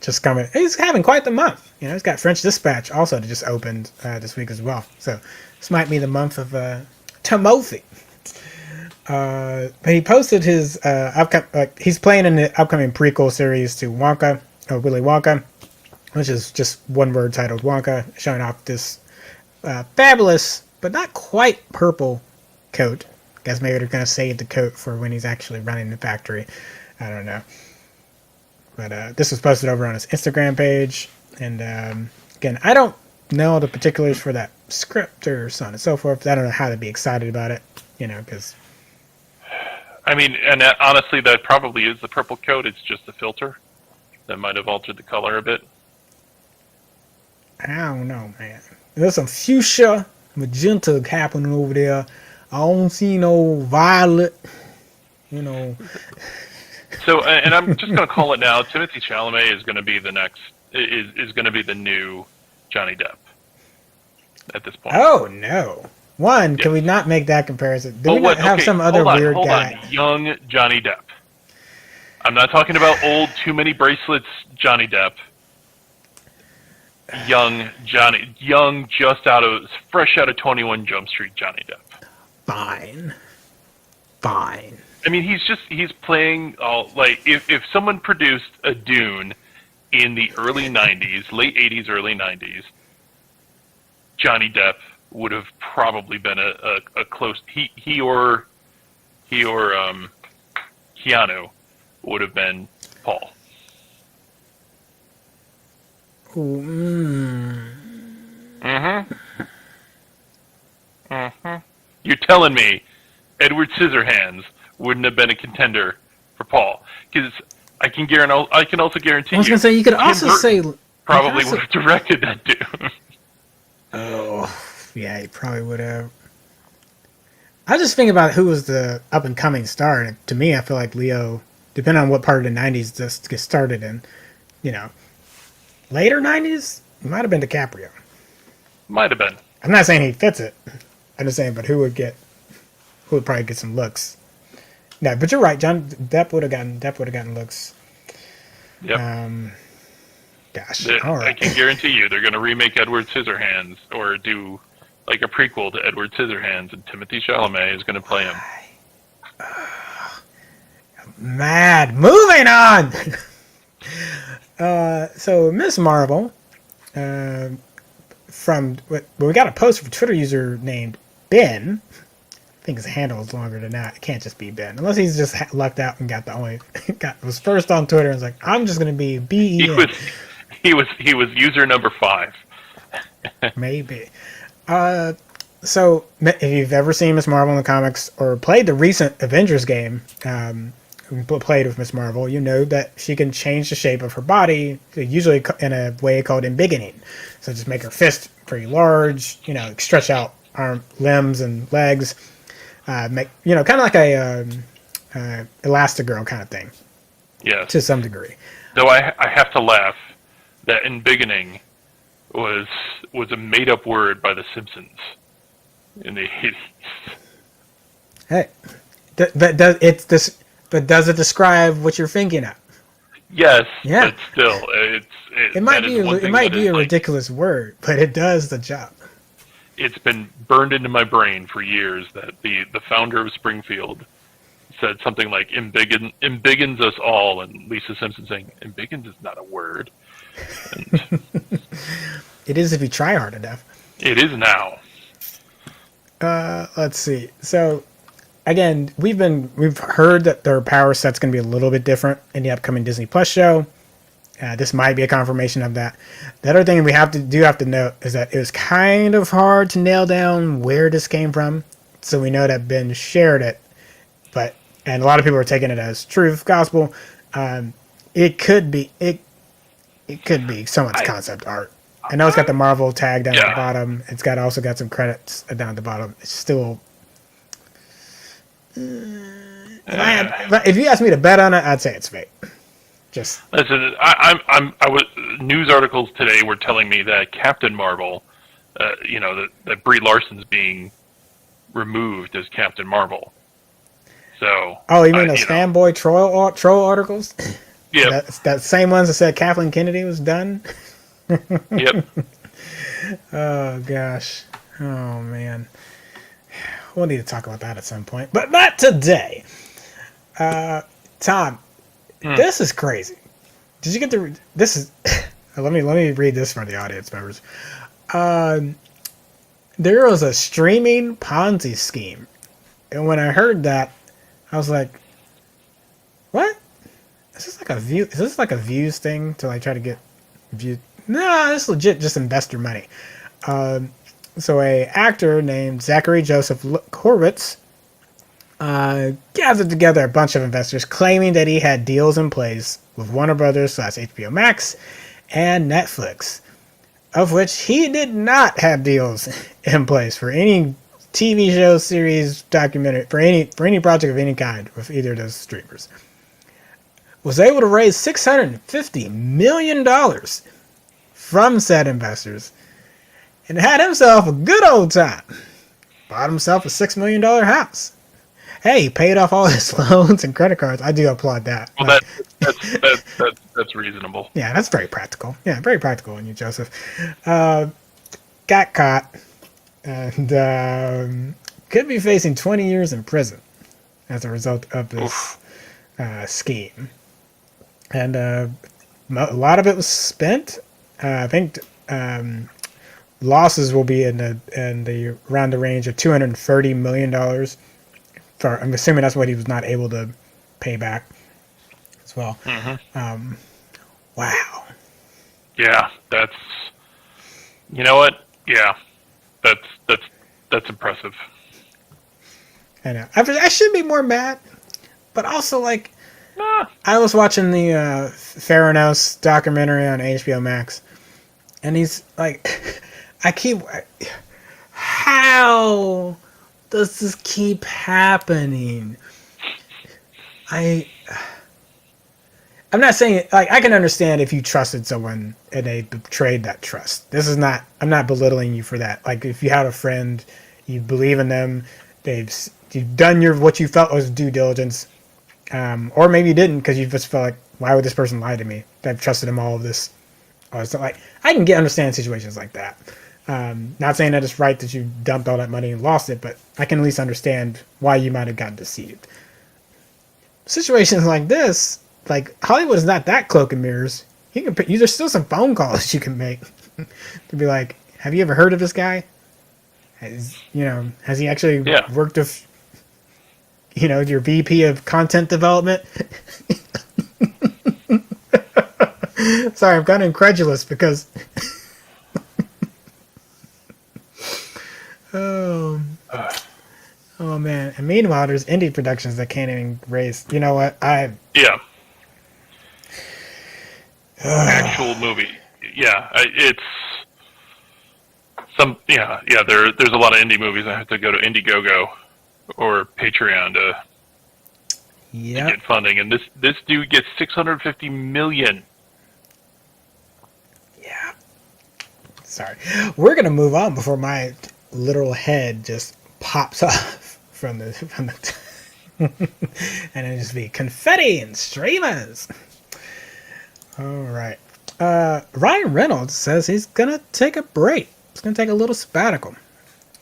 He's having quite the month. He's got French Dispatch also that just opened this week as well. So this might be the month of Timothy. But he posted his he's playing in the upcoming prequel series to Willy Wonka, which is just one word titled Wonka, showing off this fabulous but not quite purple coat. Guess maybe they're going to save the coat for when he's actually running the factory. I don't know. But this was posted over on his Instagram page. And again, I don't know the particulars for that script or so on and so forth. I don't know how to be excited about it, because... I mean, and honestly, that probably is the purple coat. It's just the filter that might have altered the color a bit. I don't know, man. There's some fuchsia, magenta happening over there. I don't see no violet, So, and I'm just going to call it now. Timothée Chalamet is going to be is going to be the new Johnny Depp at this point. Oh no! Can we not make that comparison? Do we not have some other weird guy? Hold on. Young Johnny Depp. I'm not talking about old, too many bracelets Johnny Depp. Young, fresh out of 21 Jump Street Johnny Depp. Fine. I mean, he's playing, if someone produced a Dune in the early 90s, late 80s, early 90s, Johnny Depp would have probably been a close, he or Keanu would have been Paul. You're telling me Edward Scissorhands wouldn't have been a contender for Paul? Because I can also guarantee you. I was going to say, you could also say Probably would have directed that Dune. Oh, yeah, he probably would have. I was just thinking about who was the up and coming star. And to me, I feel like Leo, depending on what part of the '90s this gets started in, later '90s, it might have been DiCaprio. Might have been. I'm not saying he fits it. I'm just saying, but who would probably get some looks? No, but you're right. Depp would have gotten looks. Yep. Gosh, all right. Right. I can guarantee you they're going to remake Edward Scissorhands or do like a prequel to Edward Scissorhands, and Timothée Chalamet is going to play him. Mad. Moving on. So Miss Marvel, we got a post from a Twitter user named Ben. I think his handle is longer than that. It can't just be Ben, unless he's just lucked out and was first on Twitter and was like, I'm just going to be BEN. He was user number 5. Maybe. So if you've ever seen Miss Marvel in the comics or played the recent Avengers game, played with Miss Marvel, you know that she can change the shape of her body, usually in a way called embiggening. So just make her fist pretty large, stretch out arm, limbs and legs, make kind of like a Elastigirl kind of thing. Yes. To some degree. Though I have to laugh that embiggening was a made up word by the Simpsons in the 80s. Hey, but does it describe what you're thinking of? Yes. Yeah. But still, it might be a ridiculous word, but it does the job. It's been burned into my brain for years that the founder of Springfield said something like embiggens us all, and Lisa Simpson saying embiggens is not a word. And it is if you try hard enough. It is now. Let's see. So again, we've heard that their power set's going to be a little bit different in the upcoming Disney Plus show. This might be a confirmation of that. The other thing we have to note is that it was kind of hard to nail down where this came from. So we know that Ben shared it, and a lot of people are taking it as truth, gospel. It could be someone's concept art. I know it's got the Marvel tag down at the bottom. It's also got some credits down at the bottom. It's still. If you ask me to bet on it, I'd say it's fake. Just listen. News articles today were telling me that Captain Marvel, that Brie Larson's being removed as Captain Marvel. So. Oh, you mean those fanboy troll articles? Yeah. That same ones that said Kathleen Kennedy was done. Yep. Oh gosh. Oh man. We'll need to talk about that at some point, but not today. Tom, this is crazy. Did you get this is let me read this for the audience members. There was a streaming Ponzi scheme, and when I heard that, I was like, "What? Is this like a views thing to like try to get views?" No, this is legit just investor money. So a actor named Zachary Joseph Horwitz gathered together a bunch of investors claiming that he had deals in place with Warner Brothers / HBO Max and Netflix, of which he did not have deals in place for any TV show, series, documentary, for any project of any kind with either of those streamers. Was able to raise $650 million from said investors and had himself a good old time. Bought himself a $6 million house. Hey, he paid off all his loans and credit cards. I do applaud that. Well, that's reasonable. Yeah, that's very practical. Yeah, very practical on you, Joseph. Got caught and could be facing 20 years in prison as a result of this scheme. And a lot of it was spent. I think losses will be in the around the range of $230 million. I'm assuming that's what he was not able to pay back as well. Mm-hmm. Wow. Yeah, that's. You know what? Yeah, that's impressive. I know. I should be more mad, but also like I was watching the Theranos documentary on HBO Max, And he's like, how does this keep happening? I'm not saying, like, I can understand if you trusted someone and they betrayed that trust. I'm not belittling you for that. Like, if you had a friend, you believe in them, you've done what you felt was due diligence, or maybe you didn't because you just felt like, why would this person lie to me? I've trusted him all of this. So, like, I can understand situations like that. Not saying that it's right that you dumped all that money and lost it, but I can at least understand why you might have gotten deceived. Situations like this, like, Hollywood is not that cloak and mirrors. There's still some phone calls you can make to be like, have you ever heard of this guy? Has he actually worked with, your VP of content development? Sorry, I'm kind of incredulous because oh man. And meanwhile, there's indie productions that can't even raise. You know what? Actual movie. Yeah, it's some. Yeah. There's a lot of indie movies. I have to go to Indiegogo or Patreon to get funding, and this dude gets $650 million. Yeah. Sorry, we're gonna move on before my literal head just pops off from the and it just be confetti and streamers. All right. Ryan Reynolds says he's gonna take a break. He's gonna take a little sabbatical.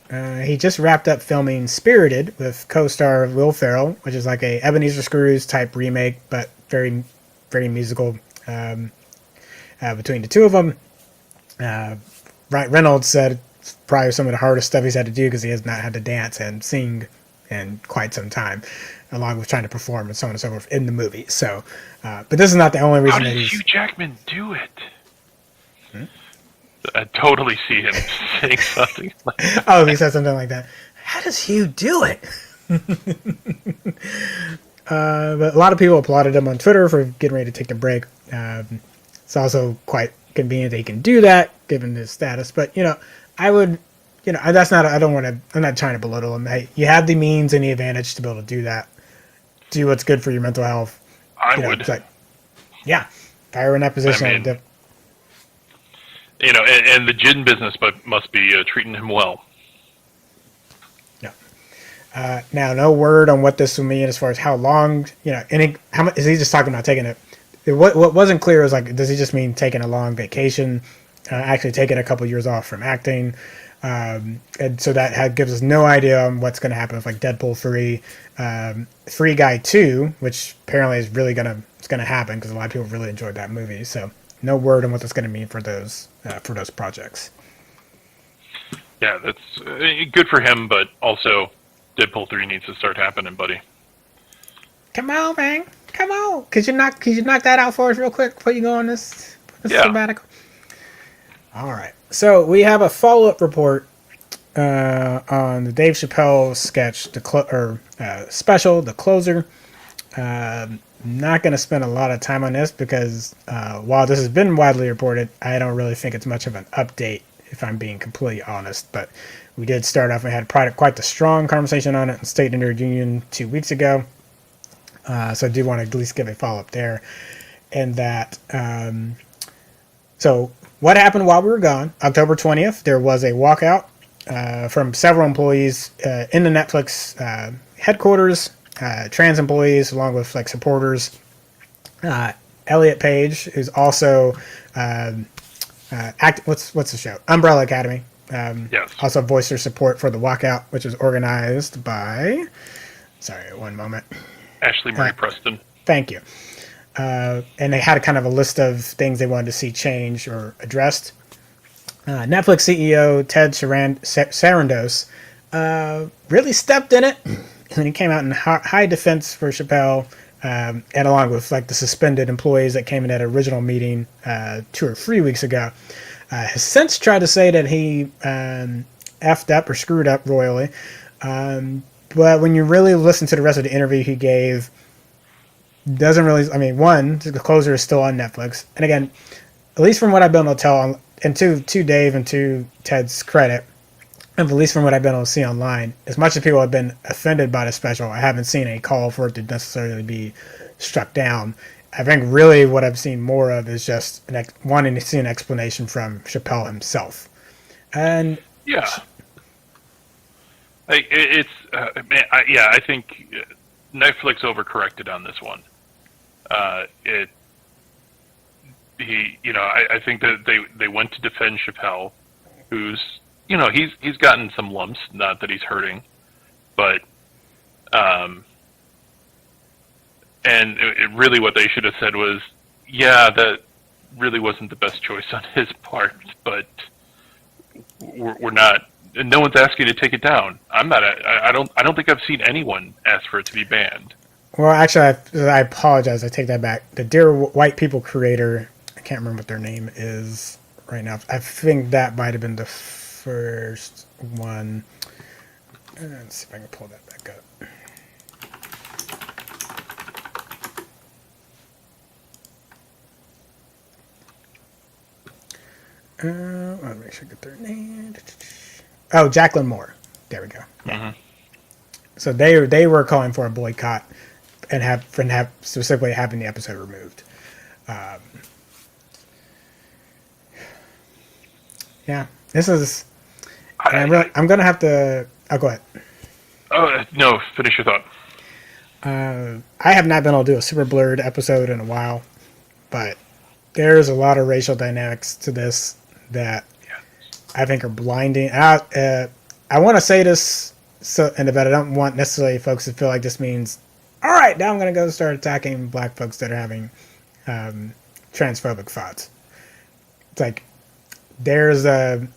He just wrapped up filming Spirited with co-star Will Ferrell, which is like a Ebenezer Scrooge type remake, but very, very musical between the two of them. Ryan Reynolds said it's probably some of the hardest stuff he's had to do because he has not had to dance and sing in quite some time, along with trying to perform and so on and so forth in the movie. So, but this is not the only reason. How did Hugh Jackman do it? I totally see him saying something like that. Oh, he said something like that. How does Hugh do it? But a lot of people applauded him on Twitter for getting ready to take a break. It's also quite convenient that he can do that, given his status. But, I would, that's not, I'm not trying to belittle him. Hey, you have the means and the advantage to be able to do that. Do what's good for your mental health. I would. It's like, yeah, if I were in that position, and the gin business must be treating him well. Yeah. Now, no word on what this will mean as far as how long, how much is he just talking about taking it? What wasn't clear was like, does he just mean taking a long vacation, actually taking a couple years off from acting? And so that gives us no idea on what's going to happen with like Deadpool 3, Free Guy 2, which apparently is really going to happen because a lot of people really enjoyed that movie. So no word on what that's going to mean for those projects. Yeah, that's good for him, but also Deadpool 3 needs to start happening, buddy. Come on, man. Come on. Could you knock that out for us real quick before you go on this sabbatical? All right. So we have a follow-up report on the Dave Chappelle sketch, special, The Closer. Not going to spend a lot of time on this because while this has been widely reported, I don't really think it's much of an update, if I'm being completely honest. But we did start off and had quite the strong conversation on it in State Inter Union 2 weeks ago. So I do want to at least give a follow-up there. And that, so what happened while we were gone? October 20th, there was a walkout from several employees in the Netflix headquarters, trans employees, along with like supporters. Elliot Page, who's also what's the show? Umbrella Academy. Yes. Also voiced her support for the walkout, which was organized by. Sorry, one moment. Ashley Marie Preston. Thank you. And they had a kind of a list of things they wanted to see changed or addressed. Netflix CEO Ted Sarandos really stepped in it, and he came out in high defense for Chappelle, and along with like the suspended employees that came in that original meeting 2 or 3 weeks ago. Has since tried to say that he effed up or screwed up royally. But when you really listen to the rest of the interview he gave, doesn't really, The Closer is still on Netflix. And again, at least from what I've been able to tell, and to Dave and to Ted's credit, and at least from what I've been able to see online, as much as people have been offended by the special, I haven't seen a call for it to necessarily be struck down. I think really what I've seen more of is just wanting to see an explanation from Chappelle himself. And yeah, I think Netflix overcorrected on this one. I think that they went to defend Chappelle, who's, he's gotten some lumps, not that he's hurting, but and it really what they should have said was, yeah, that really wasn't the best choice on his part, but we're not, and no one's asking to take it down. I don't think I've seen anyone ask for it to be banned. Well, actually, I apologize. I take that back. The Dear White People creator, I can't remember what their name is right now. I think that might have been the first one. Let's see if I can pull that back up. Let me make sure I get their name. Oh, Jacqueline Moore. There we go. Mm-hmm. So they were calling for a boycott and have specifically having the episode removed. Yeah, this is. I'm gonna have to. Oh, go ahead. Oh no! Finish your thought. I have not been able to do a super blurred episode in a while, but there's a lot of racial dynamics to this that I think are blinding. I want to say this, but I don't want necessarily folks to feel like this means, all right, now I'm going to go start attacking black folks that are having transphobic thoughts. It's like there's a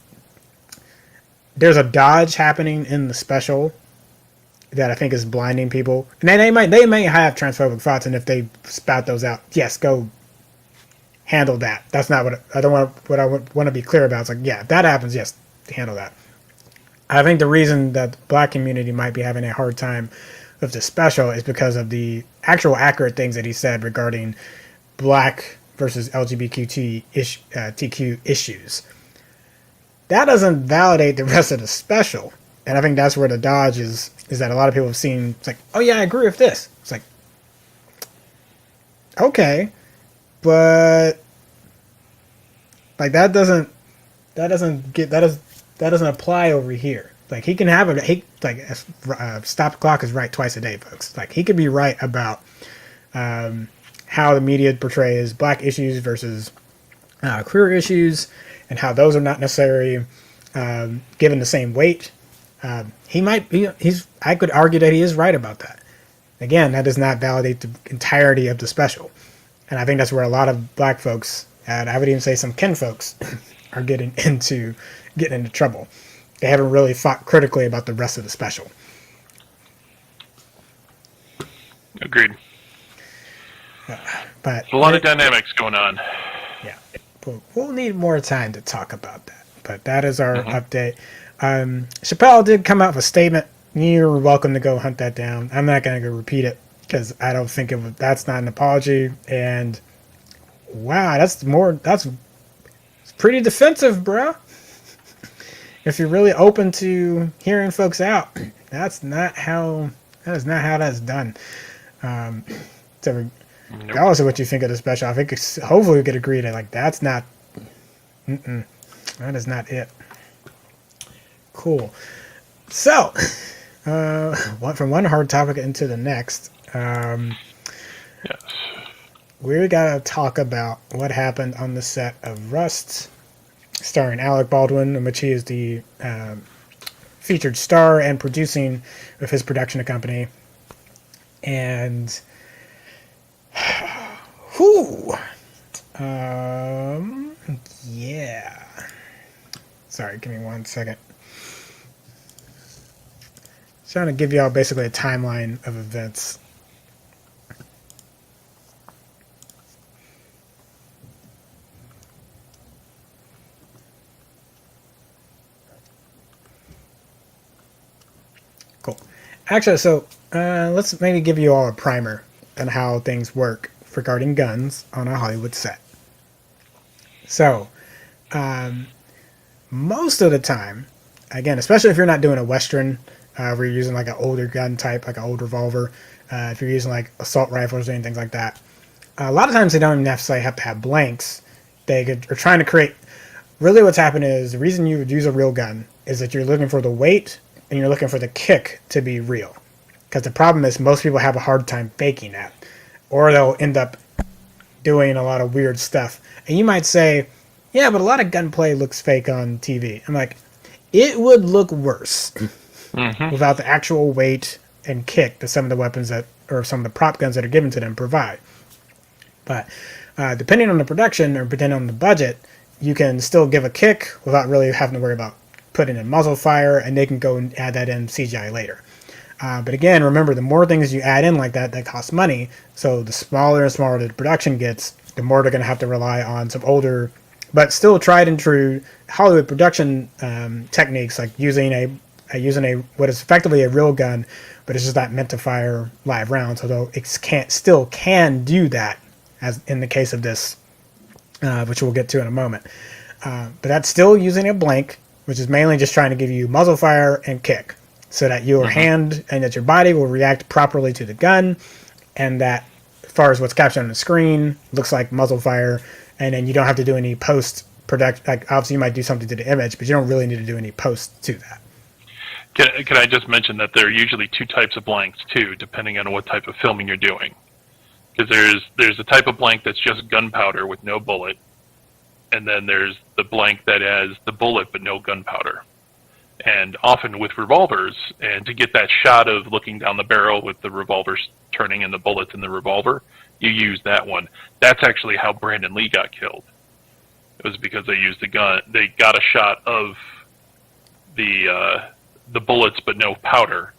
dodge happening in the special that I think is blinding people, and they may have transphobic thoughts, and if they spout those out, yes, go handle that. That's not what I want to be clear about. It's like, yeah, if that happens, yes, handle that. I think the reason that the black community might be having a hard time with the special is because of the actual accurate things that he said regarding black versus LGBTQ issues. That doesn't validate the rest of the special. And I think that's where the dodge is that a lot of people have seen, it's like, oh yeah, I agree with this. It's like, okay, but like that doesn't apply over here. Like he can have stop the clock is right twice a day, folks. Like he could be right about how the media portrays black issues versus queer issues, and how those are not necessarily given the same weight. I could argue that he is right about that. Again, that does not validate the entirety of the special. And I think that's where a lot of black folks, and I would even say some kin folks, are getting into trouble. They haven't really thought critically about the rest of the special. Agreed. But a lot of dynamics going on. Yeah. We'll need more time to talk about that. But that is our update. Chappelle did come out with a statement. You're welcome to go hunt that down. I'm not going to go repeat it because I don't think that's not an apology. And wow, that's pretty defensive, bro. If you're really open to hearing folks out, that is not how that's done. So regardless of what you think of the special, I think hopefully we could agree that like that is not it. Cool. So, from one hard topic into the next, yes, we gotta talk about what happened on the set of Rust, starring Alec Baldwin, in which he is the featured star and producing with his production company. And, yeah. Sorry, give me 1 second. Trying to give y'all basically a timeline of events. Cool. Actually, so let's maybe give you all a primer on how things work regarding guns on a Hollywood set. So, Most of the time, again, especially if you're not doing a Western, where you're using like an older gun type, like an old revolver, if you're using like assault rifles or anything like that, a lot of times they don't necessarily have to have blanks. Are trying to create. Really, what's happening is the reason you would use a real gun is that you're looking for the weight and you're looking for the kick to be real. Because the problem is most people have a hard time faking that, or they'll end up doing a lot of weird stuff. And you might say, yeah, but a lot of gunplay looks fake on TV. I'm like, it would look worse without the actual weight and kick that some of the weapons or some of the prop guns that are given to them provide. But depending on the production or depending on the budget, you can still give a kick without really having to worry about putting in muzzle fire, and they can go and add that in CGI later. But again, remember, the more things you add in like that cost money. So the smaller and smaller the production gets, the more they're going to have to rely on some older, but still tried and true Hollywood production techniques, like using a what is effectively a real gun, but it's just not meant to fire live rounds. Although it still can do that, as in the case of this, which we'll get to in a moment. But that's still using a blank, which is mainly just trying to give you muzzle fire and kick, so that your hand and that your body will react properly to the gun, and that as far as what's captured on the screen looks like muzzle fire, and then you don't have to do any post production. Like obviously you might do something to the image, but you don't really need to do any post to that. Can I just mention that there are usually two types of blanks too, depending on what type of filming you're doing. Because there's a type of blank that's just gunpowder with no bullet, and then there's the blank that has the bullet but no gunpowder. And often with revolvers, and to get that shot of looking down the barrel with the revolver turning and the bullets in the revolver, you use that one. That's actually how Brandon Lee got killed. It was because they used the gun. They got a shot of the bullets but no powder,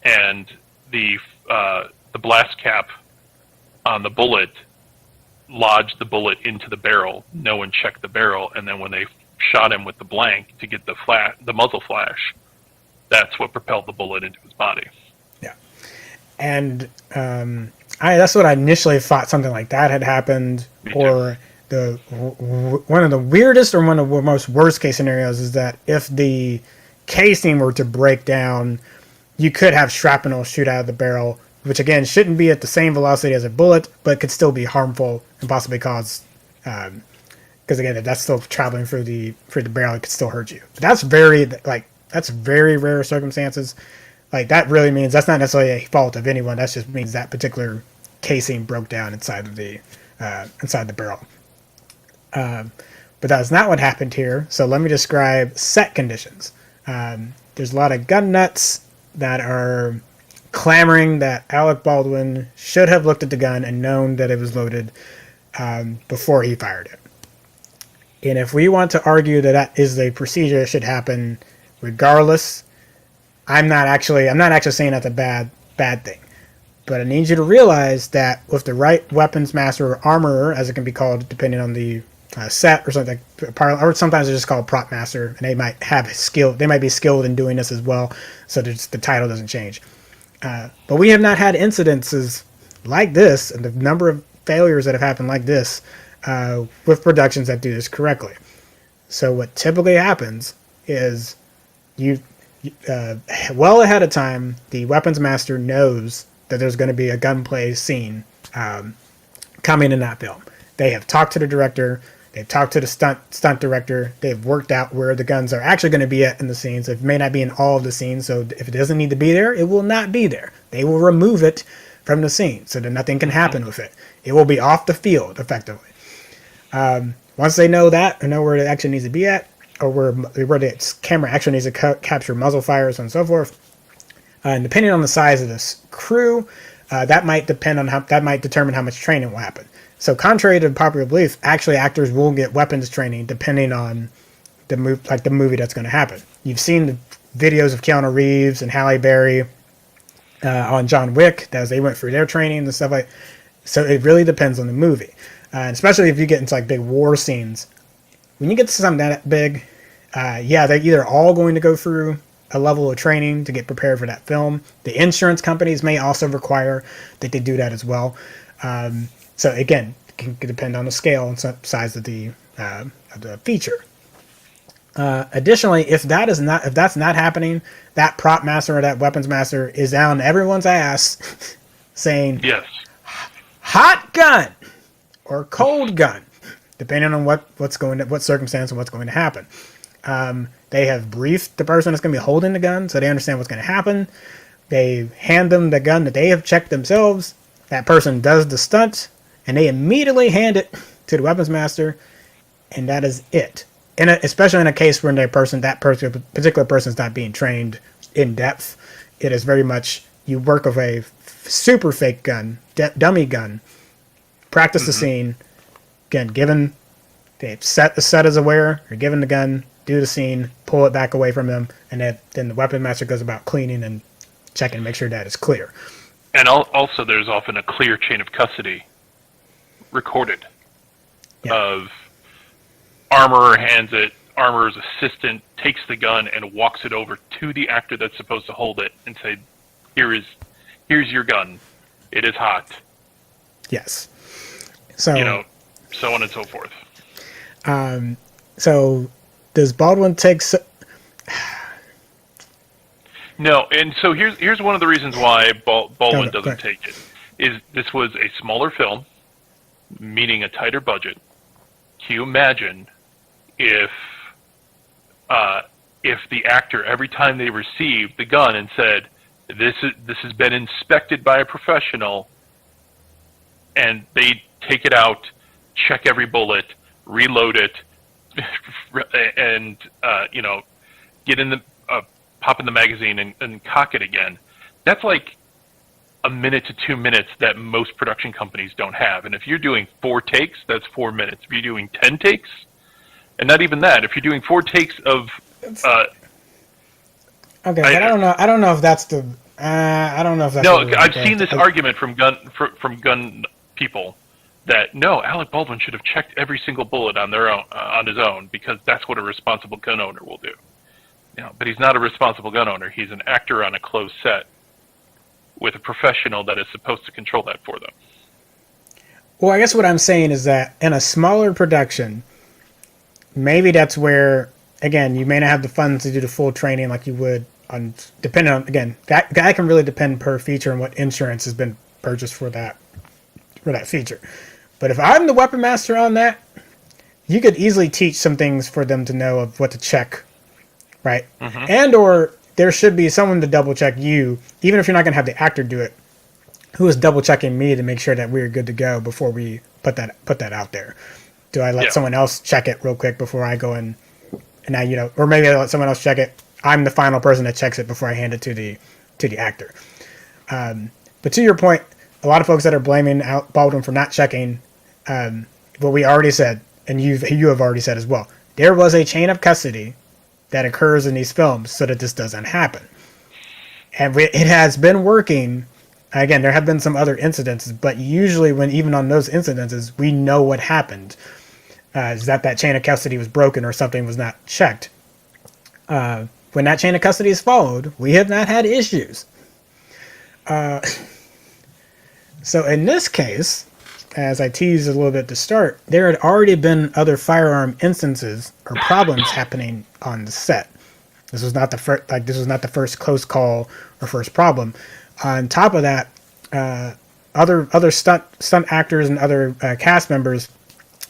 and the blast cap on the bullet lodged the bullet into the barrel. No one checked the barrel, and then when they shot him with the blank to get the muzzle flash, that's what propelled the bullet into his body. Yeah, and that's what I initially thought, something like that had happened. Or one of the weirdest or one of the most worst case scenarios is that if the casing were to break down, you could have shrapnel shoot out of the barrel, which again shouldn't be at the same velocity as a bullet, but could still be harmful and possibly cause, because again, if that's still traveling through the barrel, it could still hurt you. But that's very rare circumstances. Like that really means that's not necessarily a fault of anyone. That just means that particular casing broke down inside the barrel. But that's not what happened here. So let me describe set conditions. There's a lot of gun nuts that are clamoring that Alec Baldwin should have looked at the gun and known that it was loaded before he fired it. And if we want to argue that that is the procedure that should happen regardless, I'm not actually saying that's a bad thing. But I need you to realize that with the right weapons master or armorer, as it can be called depending on the set or something, or sometimes it's just called prop master, and they might have skill. They might be skilled in doing this as well, so the title doesn't change. But we have not had incidences like this, and the number of failures that have happened like this with productions that do this correctly. So what typically happens is well ahead of time, the weapons master knows that there's going to be a gunplay scene coming in that film. They have talked to the director. They've talked to the stunt director. They've worked out where the guns are actually going to be at in the scenes. It may not be in all of the scenes, so if it doesn't need to be there, it will not be there. They will remove it from the scene so that nothing can happen with it. It will be off the field, effectively. Once they know that, or know where it actually needs to be at, or where the camera actually needs to capture muzzle fires and so forth, and depending on the size of this crew, that might determine how much training will happen. So contrary to popular belief, actually actors will get weapons training depending on the movie that's going to happen. You've seen the videos of Keanu Reeves and Halle Berry on John Wick as they went through their training and stuff like. So it really depends on the movie, and especially if you get into like big war scenes. When you get to something that big, they're either all going to go through a level of training to get prepared for that film. The insurance companies may also require that they do that as well. So again, can depend on the scale and size of the feature. Additionally, if that's not happening, that prop master or that weapons master is down everyone's ass saying, Yes. hot gun or cold gun, depending on what circumstance and what's going to happen. They have briefed the person that's going to be holding the gun, so they understand what's going to happen. They hand them the gun that they have checked themselves. That person does the stunt, and they immediately hand it to the weapons master, and that is it. Especially in a case where that particular person is not being trained in depth, it is very much you work with a super fake gun, dummy gun, practice the scene. Again, they set the set is aware, you're given the gun, do the scene, pull it back away from them, and then the weapon master goes about cleaning and checking to make sure that is clear. And also, there's often a clear chain of custody recorded of armorer hands it, armorer's assistant takes the gun and walks it over to the actor that's supposed to hold it and say, here's your gun. It is hot. Yes. So, so on and so forth. So does Baldwin take... No, and so here's one of the reasons why Baldwin doesn't take it. Is this was a smaller film, meaning a tighter budget. Can you imagine if the actor, every time they received the gun and said, this has been inspected by a professional, and they take it out, check every bullet, reload it, and get in the pop in the magazine and cock it again. That's like a minute to 2 minutes that most production companies don't have. And if you're doing 4 takes, that's 4 minutes. If you're doing 10 takes, and not even that, if you're doing 4 takes of okay, but I don't know if that's the I don't know if that's no. I've seen this argument from gun people that no, Alec Baldwin should have checked every single bullet on his own because that's what a responsible gun owner will do. But he's not a responsible gun owner. He's an actor on a closed set with a professional that is supposed to control that for them. Well, I guess what I'm saying is that in a smaller production, maybe that's where, again, you may not have the funds to do the full training like you would depending on, again, that can really depend per feature and what insurance has been purchased for that feature. But if I'm the weapon master on that, you could easily teach some things for them to know of what to check. Right. Mm-hmm. And or there should be someone to double check you, even if you're not going to have the actor do it, who is double checking me to make sure that we're good to go before we put that out there. Do I let someone else check it real quick before I go in? And or maybe I let someone else check it. I'm the final person that checks it before I hand it to the actor. But to your point, a lot of folks that are blaming Baldwin for not checking, what we already said, and you have already said as well, there was a chain of custody that occurs in these films so that this doesn't happen. And it has been working. Again, there have been some other incidences, but usually even on those incidences, we know what happened. Is that chain of custody was broken or something was not checked. When that chain of custody is followed, we have not had issues. So in this case, as I teased a little bit to start, there had already been other firearm instances or problems happening on the set. This was not the first. This was not the first close call or first problem. On top of that, other stunt actors and other cast members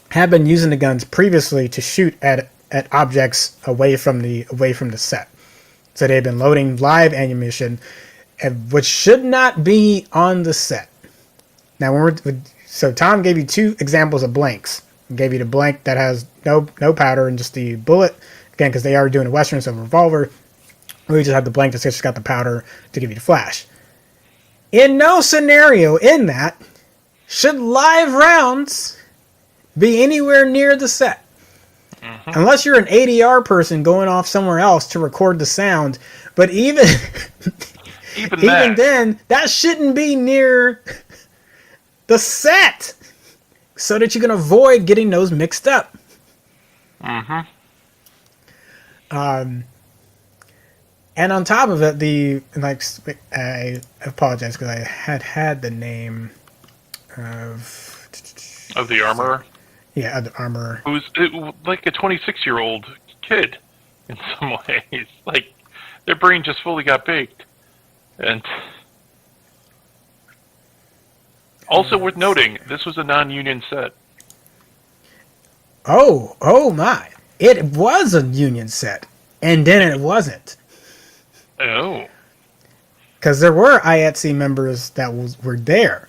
had been using the guns previously to shoot at objects away from the set. So they had been loading live ammunition, which should not be on the set. Now, so Tom gave you 2 examples of blanks. He gave you the blank that has no powder and just the bullet. Again, because they are doing a Western, so a revolver. We just have the blank that's just got the powder to give you the flash. In no scenario in that should live rounds be anywhere near the set. Mm-hmm. Unless you're an ADR person going off somewhere else to record the sound. But even then, that shouldn't be near the set so that you can avoid getting those mixed up. Mm-hmm. And on top of it, I apologize because I had the name of... of the armorer. Yeah, the armorer. Who's like a 26-year-old kid in some ways. Like, their brain just fully got baked. And also worth noting, this was a non-union set. Oh my. It was a union set. And then it wasn't. Oh. Because there were IATSE members that were there.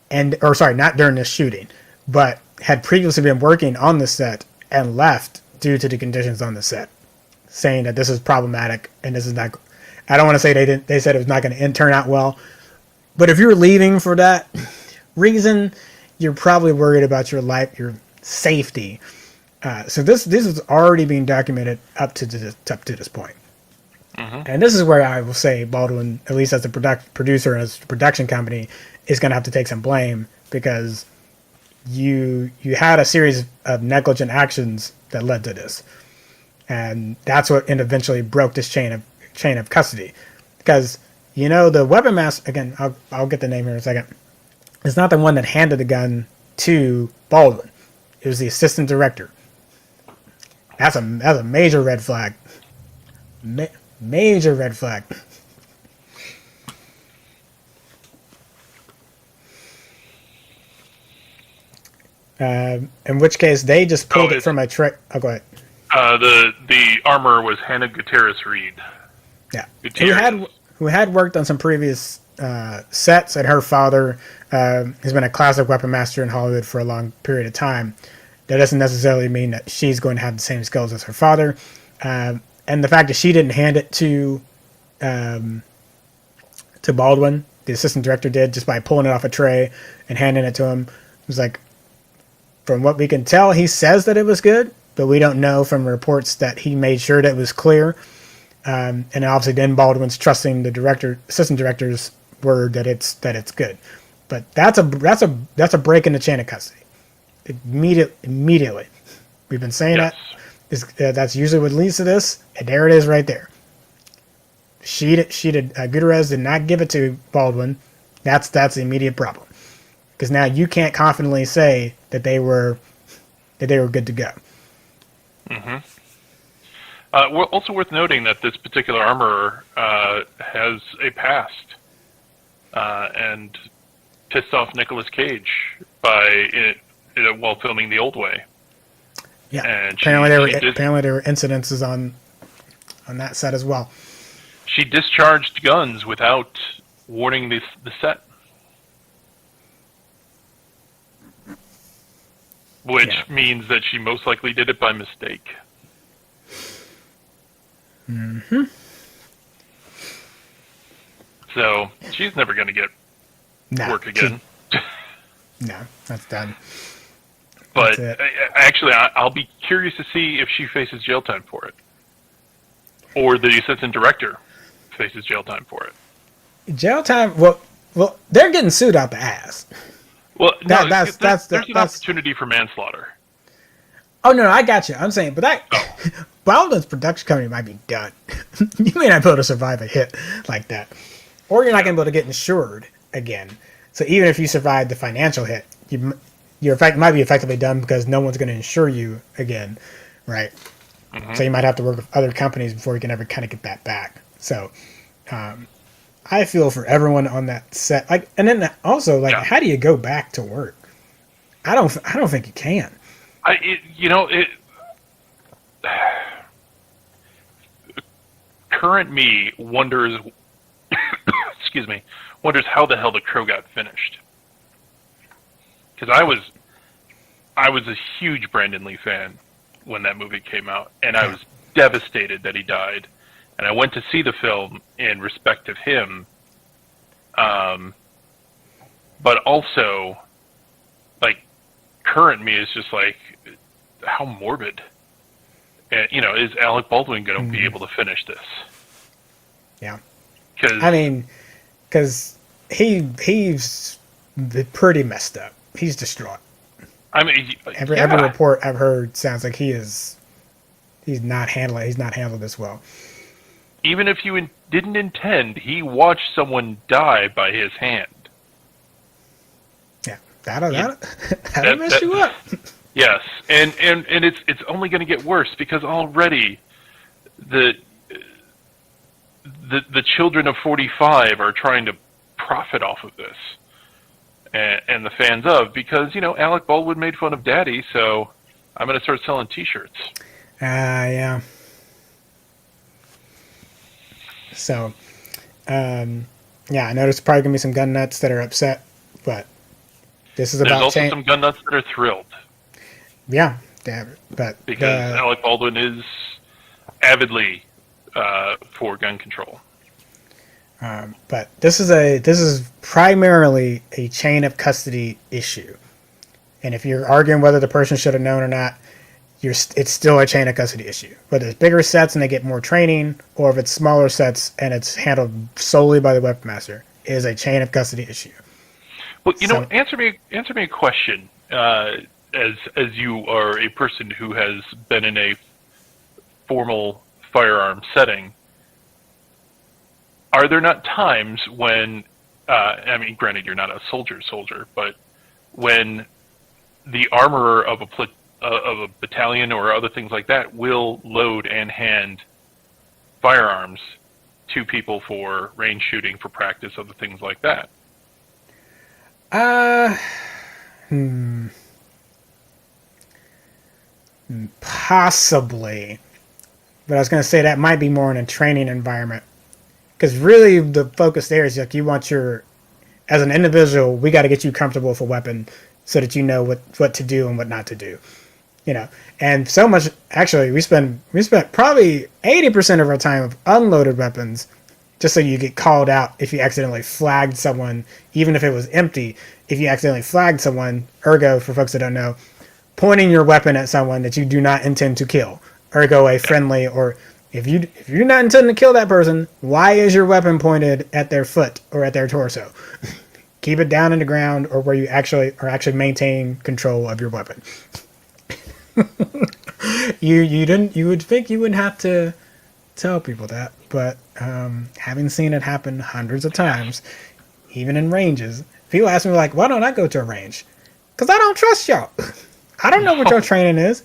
Not during this shooting, but had previously been working on the set and left due to the conditions on the set, saying that this is problematic and this is not. I don't want to say they didn't. They said it was not going to turn out well, but if you're leaving for that reason, you're probably worried about your life, your safety. So this is already being documented up to this point. Mm-hmm. And this is where I will say Baldwin, at least as a producer and as a production company, is going to have to take some blame, because you had a series of negligent actions that led to this, and that's what eventually broke this chain of custody. Because the weapon master, again, I'll get the name here in a second. It's not the one that handed the gun to Baldwin. It was the assistant director. That's a major red flag. Major red flag. In which case, they just pulled it from a tray. Oh, go ahead. The armorer was Hannah Gutierrez-Reed. Yeah. Gutierrez. Who had worked on some previous sets, and her father has been a classic weapon master in Hollywood for a long period of time. That doesn't necessarily mean that she's going to have the same skills as her father. And the fact that she didn't hand it to Baldwin, the assistant director did, just by pulling it off a tray and handing it to him, it was like, from what we can tell, he says that it was good, but we don't know from reports that he made sure that it was clear. And obviously, then Baldwin's trusting the assistant director's word that it's good. But that's a break in the chain of custody. Immediately, we've been saying that. That's usually what leads to this, and there it is right there. Gutierrez did not give it to Baldwin. That's the immediate problem, because now you can't confidently say that they were good to go. Mm-hmm. Also worth noting that this particular armorer has a past, and pissed off Nicolas Cage while filming The Old Way. Yeah, and apparently there were incidences on that set as well. She discharged guns without warning the set, which means that she most likely did it by mistake. Mm-hmm. So she's never going to get work again. No, that's done. But actually, I'll be curious to see if she faces jail time for it, or the assistant director faces jail time for it. Jail time? Well, they're getting sued out the ass. Well, there's an that's opportunity for manslaughter. Oh no, I got you. I'm saying, but Baldwin's production company might be done. You may not be able to survive a hit like that, or you're not going to be able to get insured again. So even if you survive the financial hit, your might be effectively done, because no one's going to insure you again, right? Mm-hmm. So you might have to work with other companies before you can ever kind of get that back. So I feel for everyone on that set. And then also, how do you go back to work? I don't think you can. Current me wonders. Excuse me. Wonders how the hell the Crow got finished. Because I was a huge Brandon Lee fan when that movie came out, and I was devastated that he died. And I went to see the film in respect of him, but also, current me is just how morbid. And, is Alec Baldwin going to be able to finish this? Yeah. Because he's pretty messed up. He's distraught. Every report I've heard sounds like he's not handled this well. Even if you didn't intend, he watched someone die by his hand. Yeah, that'll that- mess that- you up. Yes, and it's only going to get worse because already the children of 45 are trying to profit off of this, and the fans of, because Alec Baldwin made fun of Daddy, so I'm going to start selling T-shirts. Yeah. So, yeah, I know there's probably gonna be some gun nuts that are upset, but this is There's about also some gun nuts that are thrilled. Yeah, damn it. But Because Alec Baldwin is avidly for gun control. But this is primarily a chain of custody issue, and if you're arguing whether the person should have known or not, it's still a chain of custody issue. Whether it's bigger sets and they get more training, or if it's smaller sets and it's handled solely by the weapon master, it is a chain of custody issue. Well, answer me a question. As you are a person who has been in a formal firearm setting, are there not times when, I mean, granted you're not a soldier, but when the armorer of a battalion or other things like that will load and hand firearms to people for range shooting, for practice, other things like that? Possibly. But I was going to say that might be more in a training environment. Because really the focus there is like you want as an individual, we got to get you comfortable with a weapon so that you know what to do and what not to do. And so much, actually, we spent probably 80% of our time of unloaded weapons just so you get called out if you accidentally flagged someone, even if it was empty. If you accidentally flagged someone, ergo, for folks that don't know, pointing your weapon at someone that you do not intend to kill, ergo a friendly, or if you're not intending to kill that person, why is your weapon pointed at their foot or at their torso? Keep it down in the ground or where you actually maintaining control of your weapon. You would think you wouldn't have to tell people that, but having seen it happen hundreds of times, even in ranges, people ask me like, why don't I go to a range? Because I don't trust y'all. I don't know what your training is.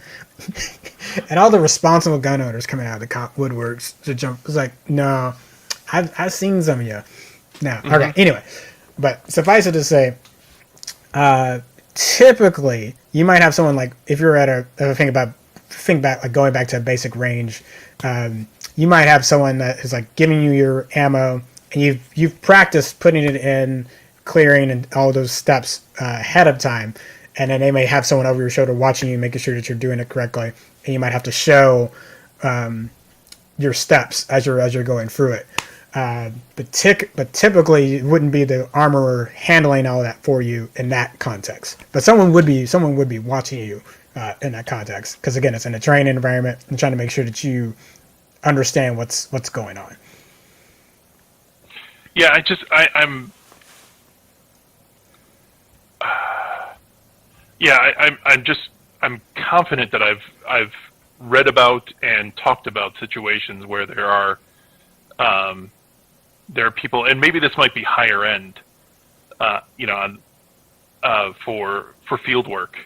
And all the responsible gun owners coming out of the woodworks to jump. It's like, no, I've seen some of you. No, okay. Anyway, but suffice it to say, typically you might have someone like, if you're at think back like going back to a basic range, you might have someone that is like giving you your ammo, and you've practiced putting it in, clearing, and all those steps ahead of time. And then they may have someone over your shoulder watching you, making sure that you're doing it correctly. And you might have to show your steps as you're going through it. But typically, it wouldn't be the armorer handling all that for you in that context. But someone would be watching you in that context, because again, it's in a training environment and trying to make sure that you understand what's going on. Yeah, I'm confident that I've read about and talked about situations where there are people, and maybe this might be higher end, for field work,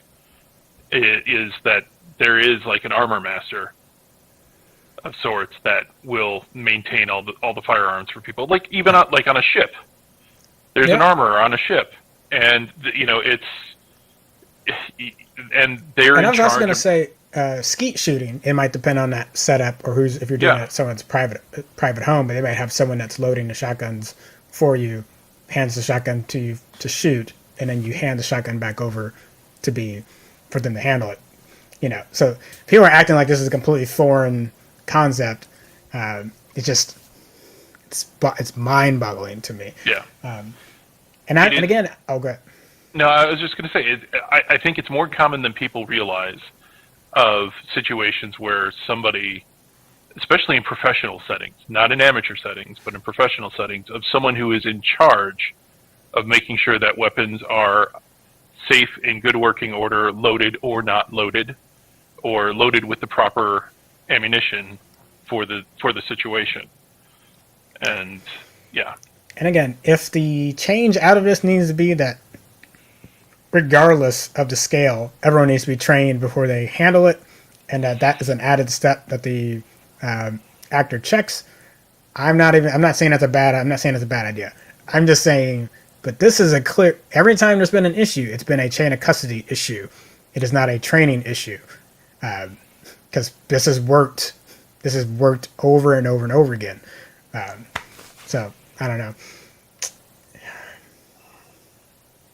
is that there is like an armor master of sorts that will maintain all the firearms for people, like even on a ship. There's an armorer on a ship, and it's. And they're. And I was also going to say, skeet shooting. It might depend on that setup, or if you're doing it at someone's private home, but they might have someone that's loading the shotguns for you, hands the shotgun to you to shoot, and then you hand the shotgun back over for them to handle it. So if people are acting like this is a completely foreign concept, it's mind-boggling to me. Yeah. And again, oh, go ahead. No, I was just going to say, I think it's more common than people realize of situations where somebody, especially in professional settings, not in amateur settings, but in professional settings, of someone who is in charge of making sure that weapons are safe, in good working order, loaded or not loaded, or loaded with the proper ammunition for the situation. And yeah. And again, if the change out of this needs to be that regardless of the scale, everyone needs to be trained before they handle it, and that is an added step that the actor checks. I'm not saying that's a bad idea. I'm just saying, but this is a clear. Every time there's been an issue, it's been a chain of custody issue. It is not a training issue, because this has worked. This has worked over and over and over again. So I don't know.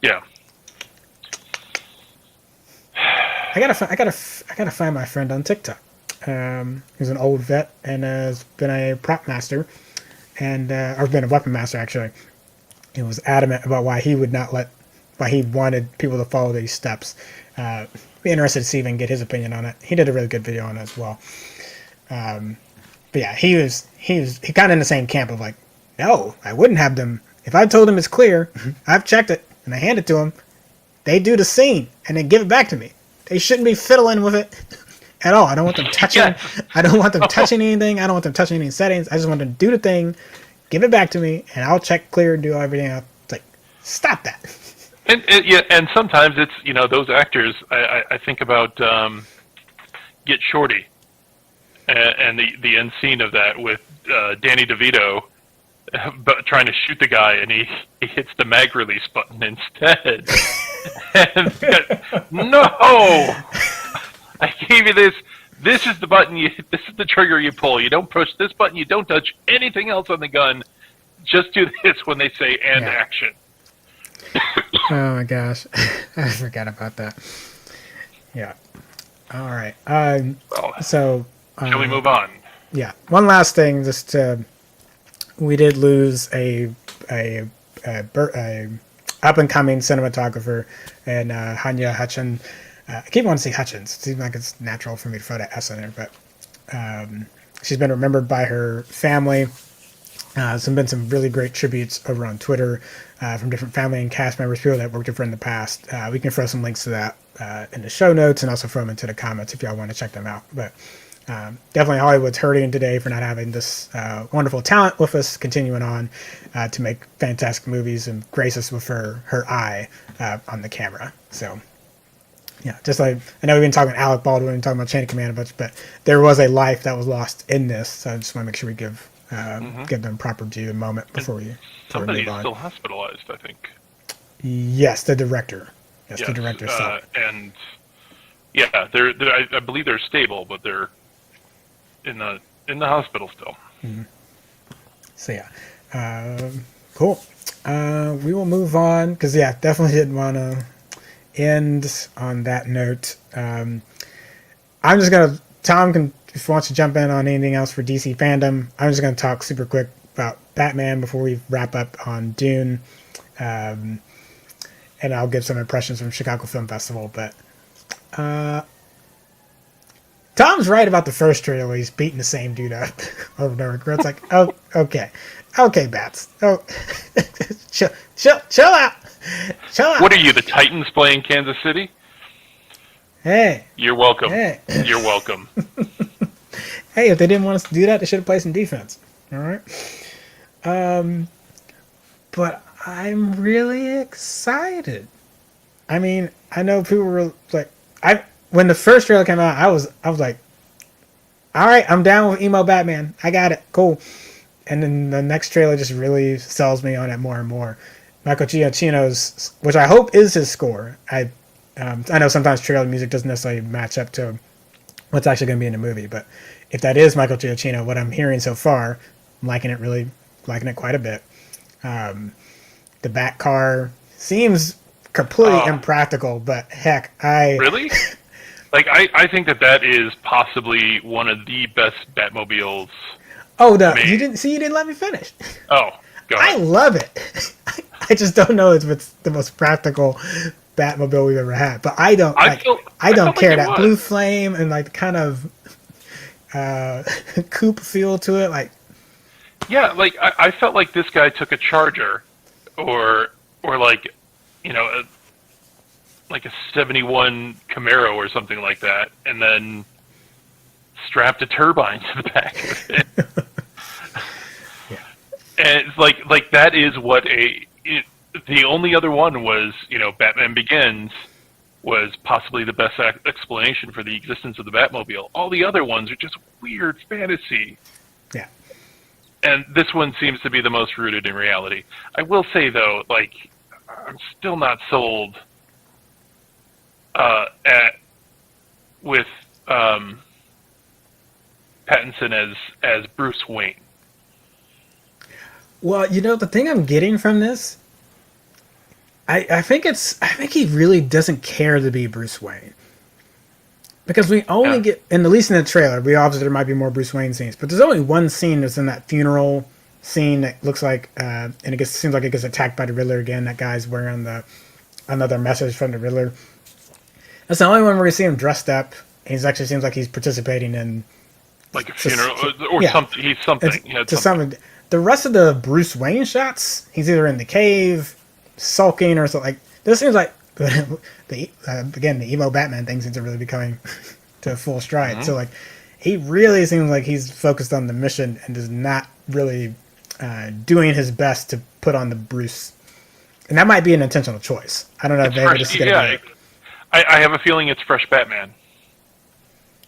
Yeah. I gotta find my friend on TikTok. He's an old vet and has been a prop master, or been a weapon master actually. He was adamant about why he wanted people to follow these steps. Be interested to see if I can get his opinion on it. He did a really good video on it as well. But yeah, he kind of in the same camp of like, no, I wouldn't have them. If I told them it's clear, I've checked it and I hand it to them, they do the scene and then give it back to me. They shouldn't be fiddling with it at all. I don't want them touching. Yeah. I don't want them touching anything. I don't want them touching any settings. I just want them to do the thing, give it back to me, and I'll check clear and do everything else. It's like, stop that. And sometimes it's, those actors. I think about Get Shorty, and the end scene of that with Danny DeVito, but trying to shoot the guy, and he hits the mag release button instead. And no, I gave you this. This is the button. This is the trigger you pull. You don't push this button. You don't touch anything else on the gun. Just do this when they say "and action." Oh my gosh, I forgot about that. Yeah. All right. So shall we move on? Yeah. One last thing, we did lose a up and coming cinematographer, and Halyna Hutchin. I keep wanting to say Hutchins. It seems like it's natural for me to throw that S in there, but she's been remembered by her family. There's been some really great tributes over on Twitter from different family and cast members, people that worked with her in the past. We can throw some links to that in the show notes and also throw them into the comments if y'all want to check them out. But definitely Hollywood's hurting today for not having this wonderful talent with us continuing on to make fantastic movies and grace us with her eye on the camera. So, yeah, just like, I know we've been talking Alec, Baldwin, talking about Chain of Command a bunch, but there was a life that was lost in this. So I just want to make sure we give them proper due and moment before we somebody's move on. Still hospitalized, I think. Yes, the director. Yes, the director. And yeah, I believe they're stable, but they're in the hospital still. Mm-hmm. So yeah, cool. We will move on because definitely didn't want to end on that note. I'm just gonna. Tom can, if he wants to jump in on anything else for DC fandom. I'm just gonna talk super quick about Batman before we wrap up on Dune, and I'll give some impressions from Chicago Film Festival. But Tom's right about the first trailer. He's beating the same dude up over and over. It's like, oh, okay, Bats. Oh, chill out. What are you, the Titans playing Kansas City? Hey. You're welcome. Hey. You're welcome. Hey, if they didn't want us to do that, they should have played some defense. All right. But I'm really excited. I mean, I know people were like, when the first trailer came out, I was like, all right, I'm down with emo Batman. I got it. Cool. And then the next trailer just really sells me on it more and more. Michael Giacchino's, which I hope is his score. I know sometimes trailer music doesn't necessarily match up to what's actually going to be in the movie, but if that is Michael Giacchino, what I'm hearing so far, I'm liking it quite a bit. The Bat car seems completely impractical, but heck, really? Like, I think that is possibly one of the best Batmobiles. Oh, no, you didn't let me finish. Oh, go ahead. I love it. I just don't know if it's the most practical Batmobile we've ever had, but I don't care. That blue flame and like kind of coupe feel to it, like. Yeah, like I felt like this guy took a Charger, or like, like a '71 Camaro or something like that, and then strapped a turbine to the back of it. Yeah. And it's like that is what the only other one was, Batman Begins was possibly the best explanation for the existence of the Batmobile. All the other ones are just weird fantasy. Yeah. And this one seems to be the most rooted in reality. I will say, though, I'm still not sold with Pattinson as Bruce Wayne. Well, the thing I'm getting from this, I think he really doesn't care to be Bruce Wayne. Because we only get, and at least in the trailer, obviously there might be more Bruce Wayne scenes, but there's only one scene that's in that funeral scene that looks like, and seems like it gets attacked by the Riddler again. That guy's wearing another message from the Riddler. That's the only one where we see him dressed up. And he actually seems like he's participating in like a funeral or something. He's something. Something. The rest of the Bruce Wayne shots, he's either in the cave, sulking, or something. This seems like the emo Batman thing seems to really be coming to full stride. Mm-hmm. So he really seems like he's focused on the mission and is not really doing his best to put on the Bruce. And that might be an intentional choice. I don't know if this is going to be. I have a feeling it's fresh Batman.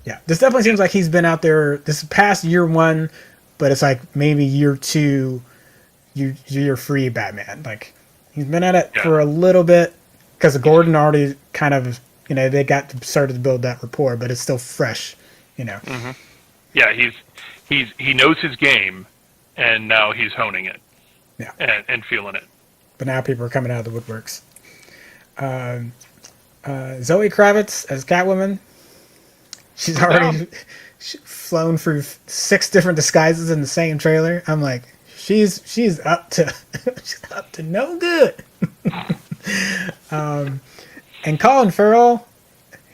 Yeah, this definitely seems like he's been out there this past year one, but it's like maybe year two, you're free Batman. He's been at it for a little bit because Gordon already kind of, they started to build that rapport, but it's still fresh, Mm-hmm. Yeah, he knows his game, and now he's honing it. Yeah, and feeling it. But now people are coming out of the woodworks. Zoe Kravitz as Catwoman. She's already flown through 6 different disguises in the same trailer. I'm like, she's up to no good. And Colin Farrell,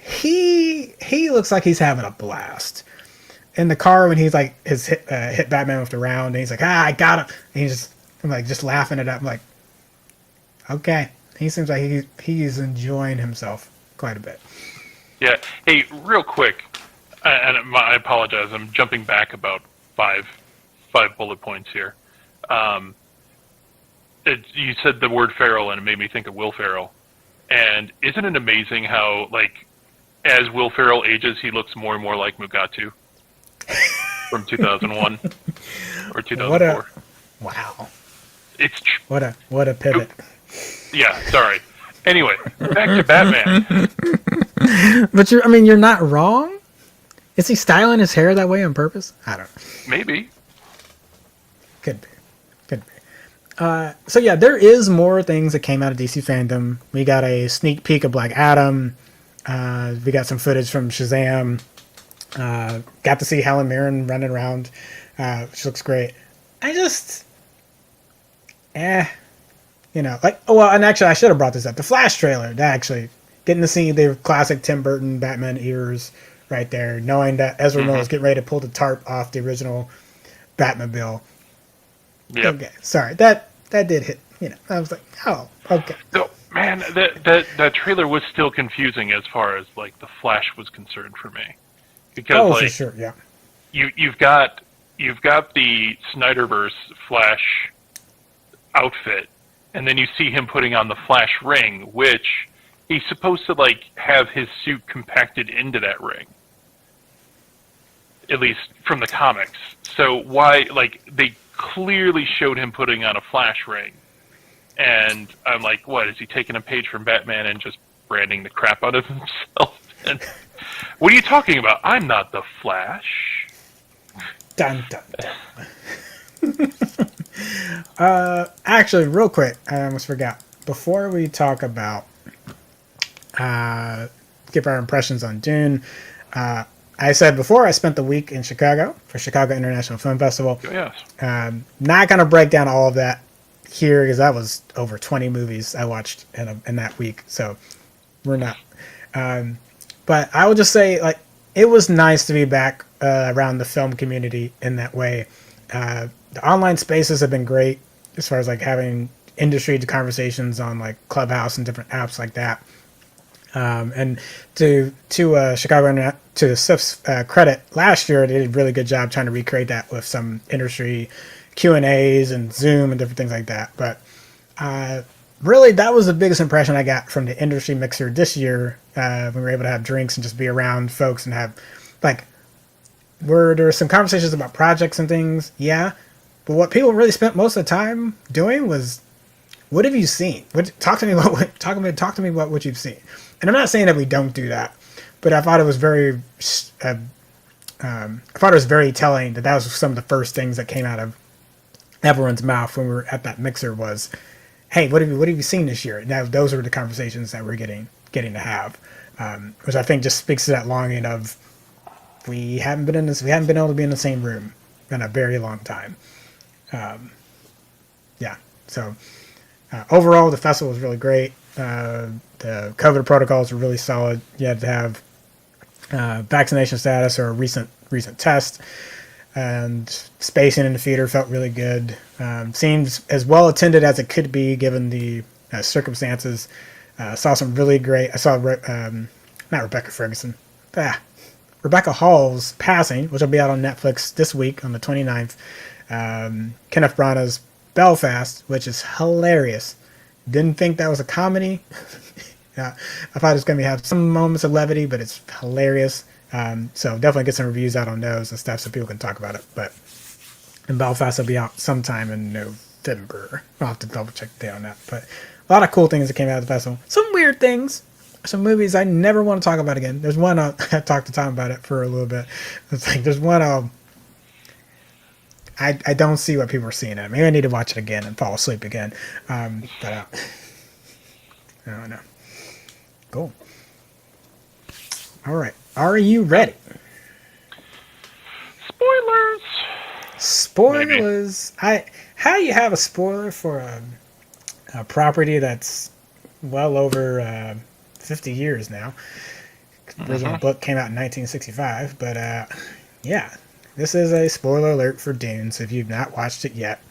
he looks like he's having a blast in the car when he's hit Batman with the round, and he's like, I got him. And I'm just laughing it up. I'm like, okay. He seems like he's enjoying himself quite a bit. Yeah. Hey, real quick, and I apologize. I'm jumping back about five bullet points here. You said the word Ferrell, and it made me think of Will Ferrell. And isn't it amazing how, as Will Ferrell ages, he looks more and more like Mugatu from 2001 or 2004? Wow. It's what a pivot. Yeah, sorry. Anyway, back to Batman. But you're not wrong. Is he styling his hair that way on purpose? I don't know. Maybe. Could be. So yeah, there is more things that came out of DC fandom. We got a sneak peek of Black Adam. We got some footage from Shazam. Got to see Helen Mirren running around, which looks great. I just, and actually I should have brought this up. The Flash trailer, getting to see the classic Tim Burton Batman ears right there, knowing that Ezra Miller is getting ready to pull the tarp off the original Batmobile. Yep. Okay, sorry, that did hit. I was like, oh, okay. No, man, that trailer was still confusing as far as the Flash was concerned for me, because for sure, yeah. You've got the Snyderverse Flash outfit, and then you see him putting on the Flash ring, which he's supposed to have his suit compacted into that ring, at least from the comics. So why they clearly showed him putting on a Flash ring, and I'm like, what, is he taking a page from Batman and just branding the crap out of himself? And what are you talking about? I'm not the Flash. Dun dun dun. Actually, real quick, I almost forgot. Before we talk about give our impressions on Dune, I said before I spent the week in Chicago for Chicago International Film Festival. Yes. Not going to break down all of that here because that was over 20 movies I watched in that week. So we're not. But I would just say it was nice to be back around the film community in that way. The online spaces have been great as far as having industry conversations on Clubhouse and different apps like that. And to Chicago, to SIF's credit, last year they did a really good job trying to recreate that with some industry Q&As and Zoom and different things like that. But really, that was the biggest impression I got from the industry mixer this year. When we were able to have drinks and just be around folks and have, like, where there were some conversations about projects and things, yeah. But what people really spent most of the time doing was, what have you seen? Talk to me about what you've seen. And I'm not saying that we don't do that, but I thought it was very, telling that was some of the first things that came out of everyone's mouth when we were at that mixer was, hey, what have you seen this year? Now those are the conversations that we're getting to have, which I think just speaks to that longing of we haven't been able to be in the same room in a very long time. Yeah. So overall, the festival was really great. The COVID protocols were really solid. You had to have vaccination status or a recent test. And spacing in the theater felt really good. Seems as well attended as it could be given the circumstances. Saw some really great. I saw not Rebecca Ferguson. Rebecca Hall's Passing, which will be out on Netflix this week on the 29th. Kenneth Branagh's Belfast, which is hilarious. Didn't think that was a comedy. I thought it was going to have some moments of levity, but it's hilarious. So definitely get some reviews out on those and stuff so people can talk about it. But and Belfast will be out sometime in November. I'll have to double check the date on that. But a lot of cool things that came out of the festival. Some weird things. Some movies I never want to talk about again. There's one I talked to Tom about it for a little bit. It's like there's one I don't see what people are seeing in it. Maybe I need to watch it again and fall asleep again. But I don't know. Cool. All right. Are you ready? Spoilers. Maybe. How do you have a spoiler for a property that's well over 50 years now? The original book came out in 1965, but yeah, this is a spoiler alert for Dune. So if you've not watched it yet,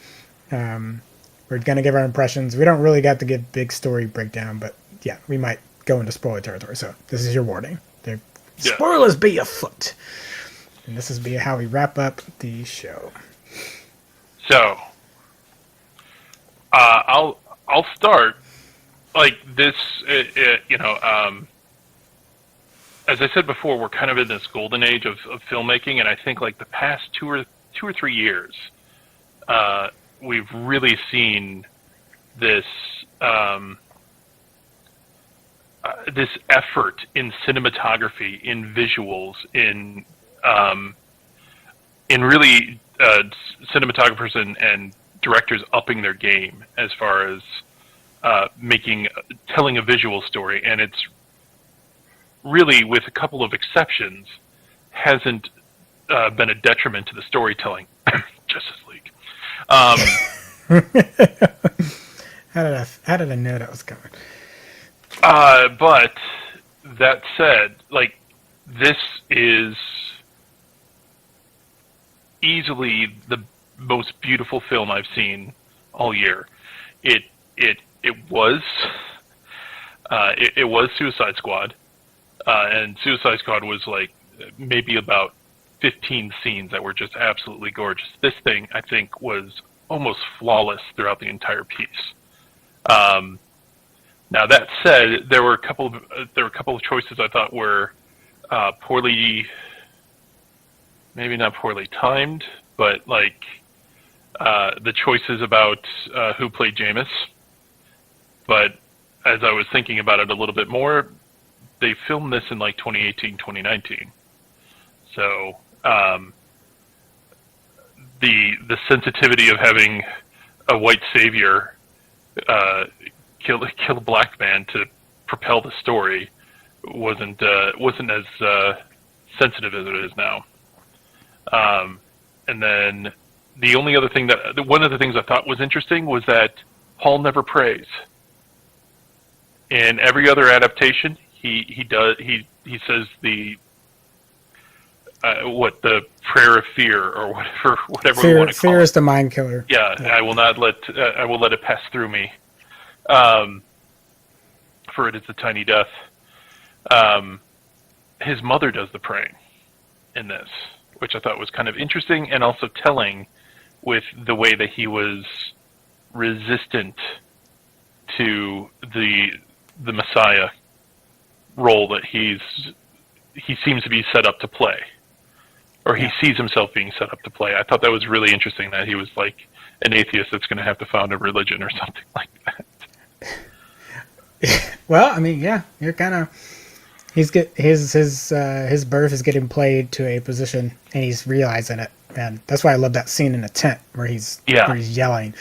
we're gonna give our impressions. We don't really got to give big story breakdown, but yeah, we might go into spoiler territory. So this is your warning. Spoilers be afoot. And this is how we wrap up the show. So, I'll start like this. As I said before, we're kind of in this golden age of filmmaking, and I think like the past two or 3 years, we've really seen this. This effort in cinematography, in visuals, in really cinematographers and directors upping their game as far as telling a visual story, and it's really, with a couple of exceptions, hasn't been a detriment to the storytelling. Justice League. How did I know that was coming? But that said, like, this is easily the most beautiful film I've seen all year. It was Suicide Squad, and Suicide Squad was like maybe about 15 scenes that were just absolutely gorgeous. This thing, I think, was almost flawless throughout the entire piece. Now that said, there were a couple of choices I thought were maybe not poorly timed, but like the choices about who played Jameis. But as I was thinking about it a little bit more, they filmed this in like 2018, 2019. So the sensitivity of having a white savior kill a black man to propel the story wasn't as sensitive as it is now. And then the only other thing one of the things I thought was interesting was that Paul never prays. In every other adaptation, he says the prayer of fear or whatever we want to call it. Fear is the mind killer. Yeah, I will let it pass through me. For it is a tiny death. His mother does the praying in this, which I thought was kind of interesting and also telling with the way that he was resistant to the Messiah role that he seems to be set up to play, or he sees himself being set up to play. I thought that was really interesting that he was like an atheist that's going to have to found a religion or something like that. Well, I mean, yeah, you're kind of his birth is getting played to a position, and he's realizing it, and that's why I love that scene in the tent where he's yelling.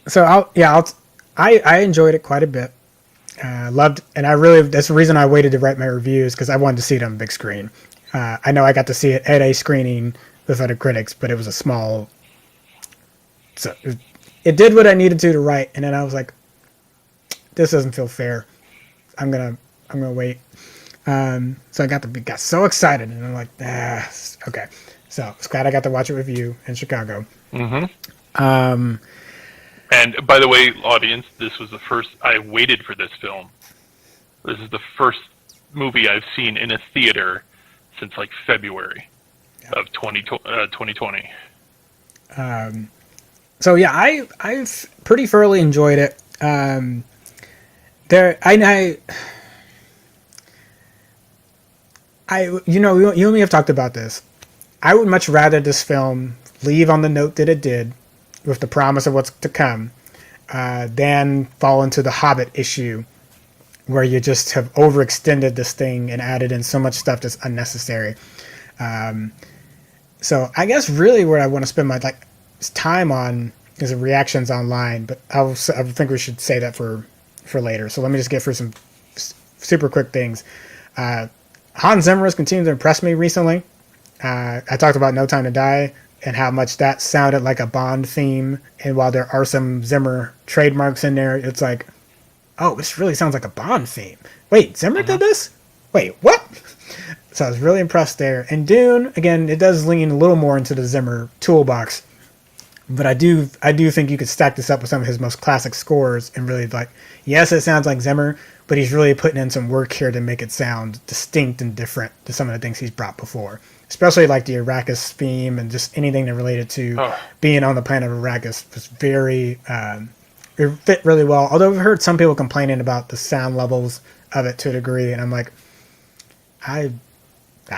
So I enjoyed it quite a bit. Loved, and that's the reason I waited to write my reviews, because I wanted to see it on big screen. I know I got to see it at a screening with other critics, but it was a small. So it did what I needed to write, and then I was like, this doesn't feel fair. I'm gonna wait. So I got so excited, and I'm like, okay. So I was glad I got to watch it with you in Chicago. Mm-hmm. And by the way, audience, this was the first I waited for this film. This is the first movie I've seen in a theater since like February of 2020. So yeah, I've pretty thoroughly enjoyed it. You and me have talked about this. I would much rather this film leave on the note that it did, with the promise of what's to come, than fall into the Hobbit issue, where you just have overextended this thing and added in so much stuff that's unnecessary. So I guess really where I want to spend my time on is the reactions online, but I think we should say that for later. So let me just get through some super quick things. Hans Zimmer has continued to impress me recently. I talked about No Time to Die and how much that sounded like a Bond theme. And while there are some Zimmer trademarks in there, it's like, oh, this really sounds like a Bond theme. Wait, Zimmer did this? Wait, what? So I was really impressed there. And Dune, again, it does lean a little more into the Zimmer toolbox. But I do think you could stack this up with some of his most classic scores and really yes, it sounds like Zimmer, but he's really putting in some work here to make it sound distinct and different to some of the things he's brought before. Especially like the Arrakis theme and just anything that related to being on the planet of Arrakis was very, it fit really well. Although I've heard some people complaining about the sound levels of it to a degree, and I'm like, I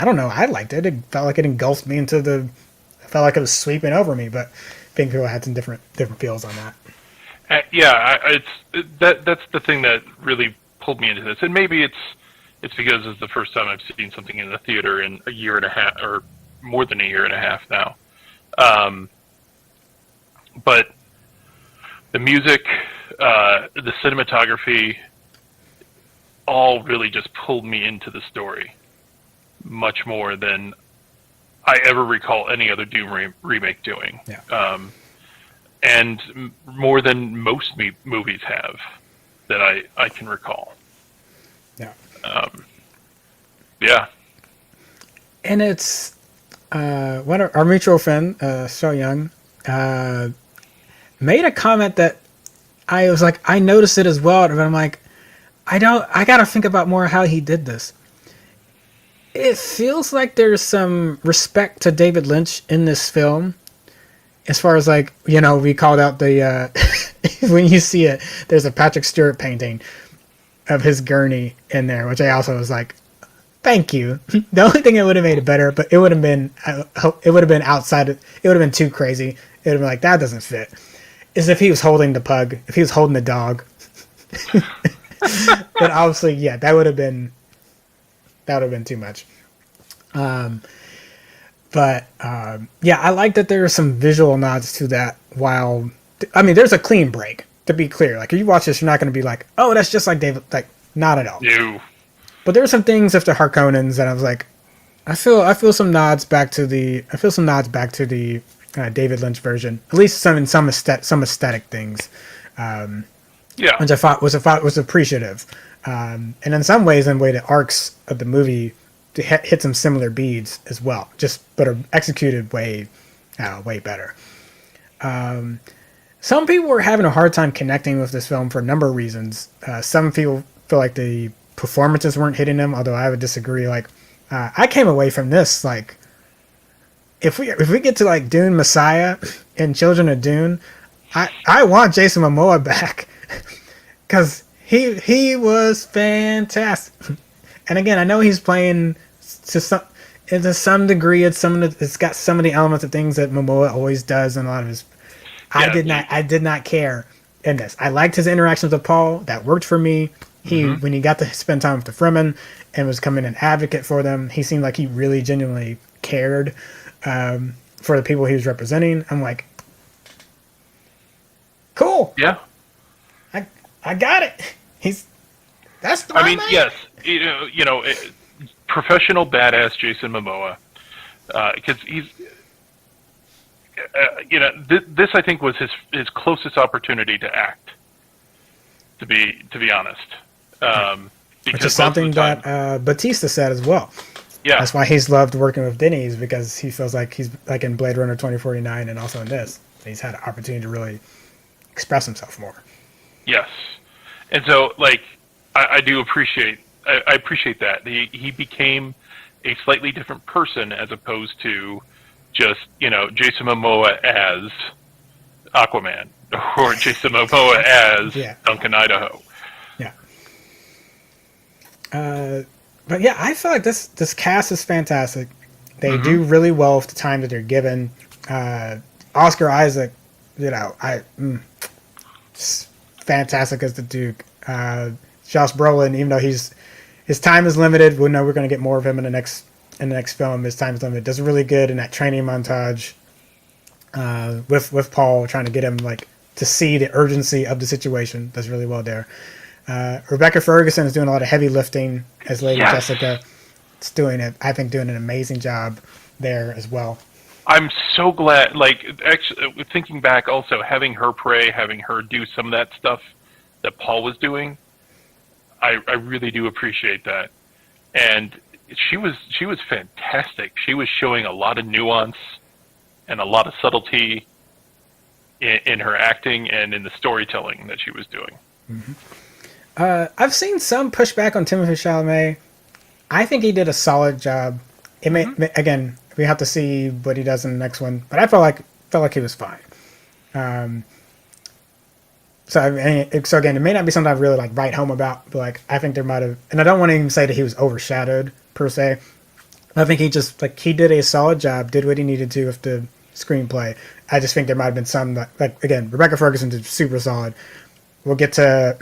don't know, I liked it. It felt like it engulfed me I felt like it was sweeping over me, but I think people had some different feels on that. That's the thing that really pulled me into this, and maybe it's because it's the first time I've seen something in the theater in a year and a half, or more than a year and a half now. But the music, the cinematography, all really just pulled me into the story much more than I ever recall any other Doom remake doing. Yeah. And more than most movies have that I can recall. Yeah. Yeah. And it's our mutual friend, So Young, made a comment that I was like, I noticed it as well, but I'm like, I gotta think about more how he did this. It feels like there's some respect to David Lynch in this film. As far as we called out the when you see it, there's a Patrick Stewart painting of his gurney in there, which I also was like, thank you. The only thing that would have made it better, but it would have been outside. It would have been too crazy. It would have been like, that doesn't fit. Is if he was holding the pug, if he was holding the dog. But obviously, yeah, that would have been too much. Yeah, I like that there are some visual nods to that. There's a clean break, to be clear. Like, if you watch this, you're not going to be like, oh, that's just like David. Like, not at all. No. But there are some things after Harkonnens that I was like, I feel some nods back to the David Lynch version. At least some aesthetic things. Yeah. Which I thought was appreciative. And in some ways, in the way the arcs of the movie hit some similar beats as well, but are executed way better. Some people were having a hard time connecting with this film for a number of reasons. Some people feel like the performances weren't hitting them, although I would disagree. I came away from this if we get to Dune Messiah and Children of Dune, I want Jason Momoa back because he was fantastic. And again, I know he's playing to some degree. It's got some of the elements of things that Momoa always does in a lot of his. Yeah, I did not care in this. I liked his interactions with Paul. That worked for me. When he got to spend time with the Fremen and was becoming an advocate for them, he seemed like he really genuinely cared for the people he was representing. I'm like, cool. Yeah. I got it. That's the right man. Yes, professional badass Jason Momoa, because he's, this I think was his closest opportunity to act. To be honest, Which is something that Batista said as well. Yeah, that's why he's loved working with Denny's, because he feels like he's like in Blade Runner 2049 and also in this, he's had an opportunity to really express himself more. Yes, and so I do appreciate that he became a slightly different person as opposed to just Jason Momoa as Aquaman or Jason Momoa as Duncan Idaho. Yeah. But yeah, I feel like this cast is fantastic. They do really well with the time that they're given. Oscar Isaac, fantastic as the Duke. Josh Brolin, even though his time is limited, we know we're going to get more of him in the next film. His time is limited. Does really good in that training montage with Paul, trying to get him to see the urgency of the situation. Does really well there. Rebecca Ferguson is doing a lot of heavy lifting as Lady Jessica. It's doing an amazing job there as well. I'm so glad, actually, thinking back also, having her pray, having her do some of that stuff that Paul was doing, I really do appreciate that. And she was fantastic. She was showing a lot of nuance and a lot of subtlety in her acting and in the storytelling that she was doing. I've seen some pushback on Timothée Chalamet. I think he did a solid job. It may, again, we have to see what he does in the next one, but I felt like he was fine. So again, it may not be something I really write home about, but I think there might have, and I don't want to even say that he was overshadowed per se. I think he just he did a solid job, did what he needed to with the screenplay. I just think there might have been some that, again, Rebecca Ferguson did super solid. We'll get to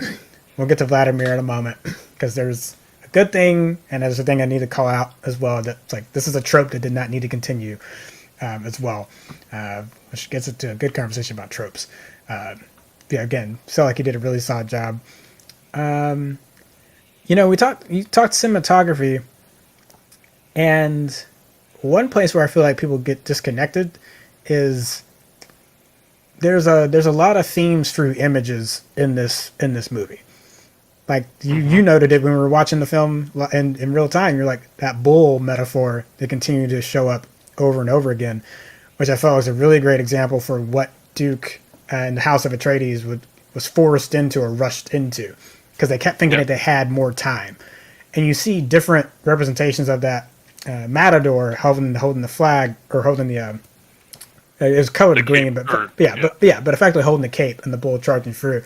Vladimir in a moment, because there's a good thing and there's a thing I need to call out as well. That this is a trope that did not need to continue as well, which gets into a good conversation about tropes. Again, felt like he did a really solid job. You talked cinematography, and one place where I feel like people get disconnected is there's a lot of themes through images in this movie. You noted it when we were watching the film in real time. You're like, that bull metaphor, they continue to show up over and over again, which I felt was a really great example for what Duke and the House of Atreides was forced into or rushed into, because they kept thinking that they had more time. And you see different representations of that. Matador holding the flag, or holding the it was colored green, but effectively holding the cape, and the bull charging through,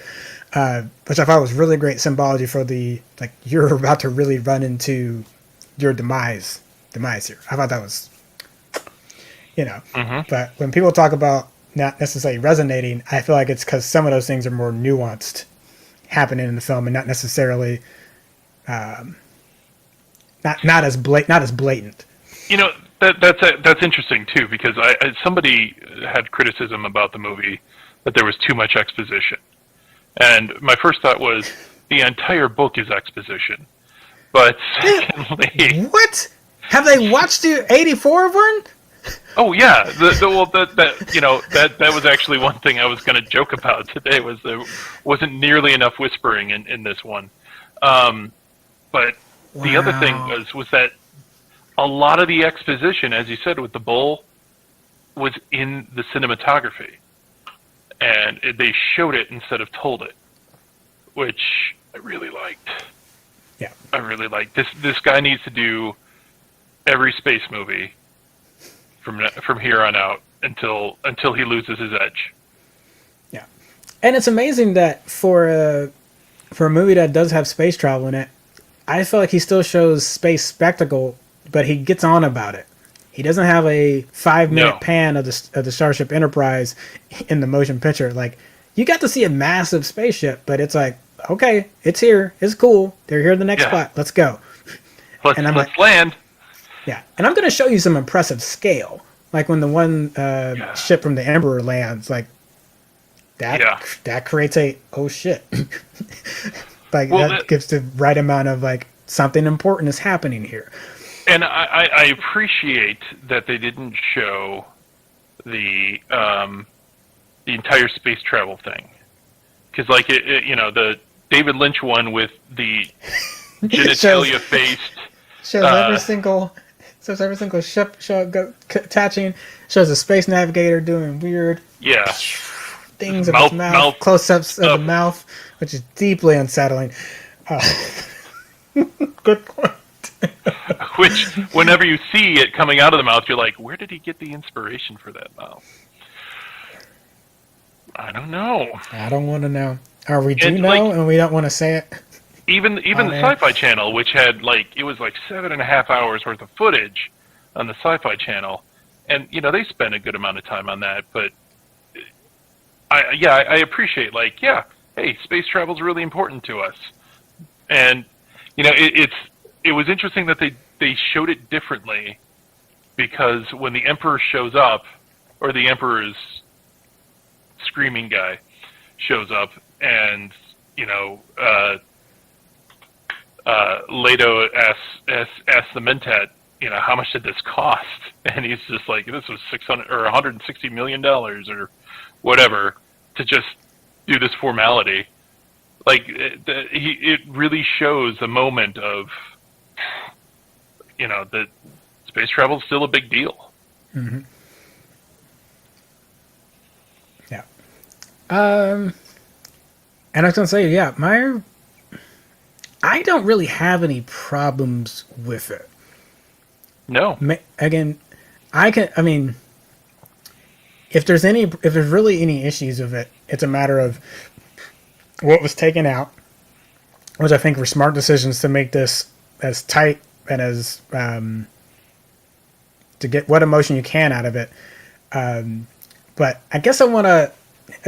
which I thought was really great symbology for the you're about to really run into your demise here. I thought that was, But when people talk about not necessarily resonating, I feel like it's because some of those things are more nuanced happening in the film, and not necessarily not as blatant. That's interesting too, because somebody had criticism about the movie that there was too much exposition, and my first thought was the entire book is exposition. But secondly, what? Have they watched the 84 one? Oh yeah, that was actually one thing I was going to joke about today, was there wasn't nearly enough whispering in this one. But the other thing was that a lot of the exposition, as you said, with the bull, was in the cinematography, and they showed it instead of told it, which I really liked. Yeah, I really liked. This guy needs to do every space movie from here on out until he loses his edge. Yeah, And it's amazing that for a movie that does have space travel in it, I feel like he still shows space spectacle, but he gets on about it. He doesn't have a 5-minute pan of the Starship Enterprise in the motion picture. Like, you got to see a massive spaceship, but it's like, okay, it's here, it's cool. They're here at the next spot. Let's go. Let's land. Yeah, and I'm going to show you some impressive scale. Like when the one ship from the Emperor lands, like that creates a oh shit. Like that gives the right amount of like something important is happening here. And I appreciate that they didn't show the entire space travel thing, because like the David Lynch one with the genitalia faced shows every single ship attaching, shows a space navigator doing weird things of its mouth, close-ups of the mouth, which is deeply unsettling. Good point. Which, whenever you see it coming out of the mouth, you're like, where did he get the inspiration for that mouth? I don't know. I don't want to know. Or we do know, and we don't want to say it. Even the Sci-Fi Channel, which had it was 7.5 hours worth of footage on the Sci-Fi Channel, and they spent a good amount of time on that. But I appreciate hey, space travel is really important to us, and it was interesting that they showed it differently, because when the Emperor shows up, or the Emperor's screaming guy shows up, and Leto asks the Mentat, how much did this cost? And he's just like, this was $600 or $160 million or whatever to just do this formality. It really shows a moment of, that space travel is still a big deal. Mm-hmm. Yeah. And I was gonna say, I don't really have any problems with it. No. Again, if there's really any issues with it, it's a matter of what was taken out, which I think were smart decisions to make this as tight and as to get what emotion you can out of it. But I guess I want to.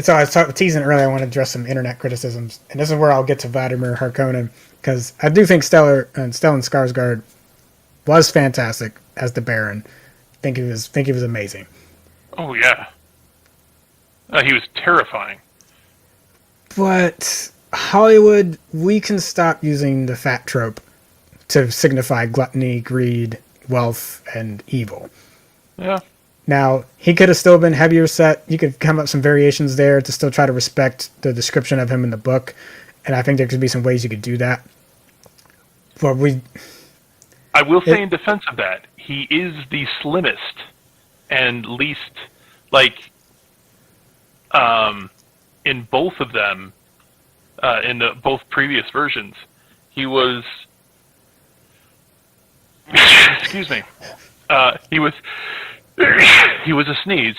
So I was teasing earlier. I want to address some internet criticisms, and this is where I'll get to Vladimir Harkonnen, because I do think Stellan Skarsgård was fantastic as the Baron. Think he was amazing. Oh yeah, he was terrifying. But Hollywood, we can stop using the fat trope to signify gluttony, greed, wealth, and evil. Yeah. Now, he could have still been heavier set. You could come up with some variations there to still try to respect the description of him in the book. And I think there could be some ways you could do that. But I will say in defense of that, he is the slimmest and least, in both of them, in both previous versions, he was, excuse me, he was a sneeze.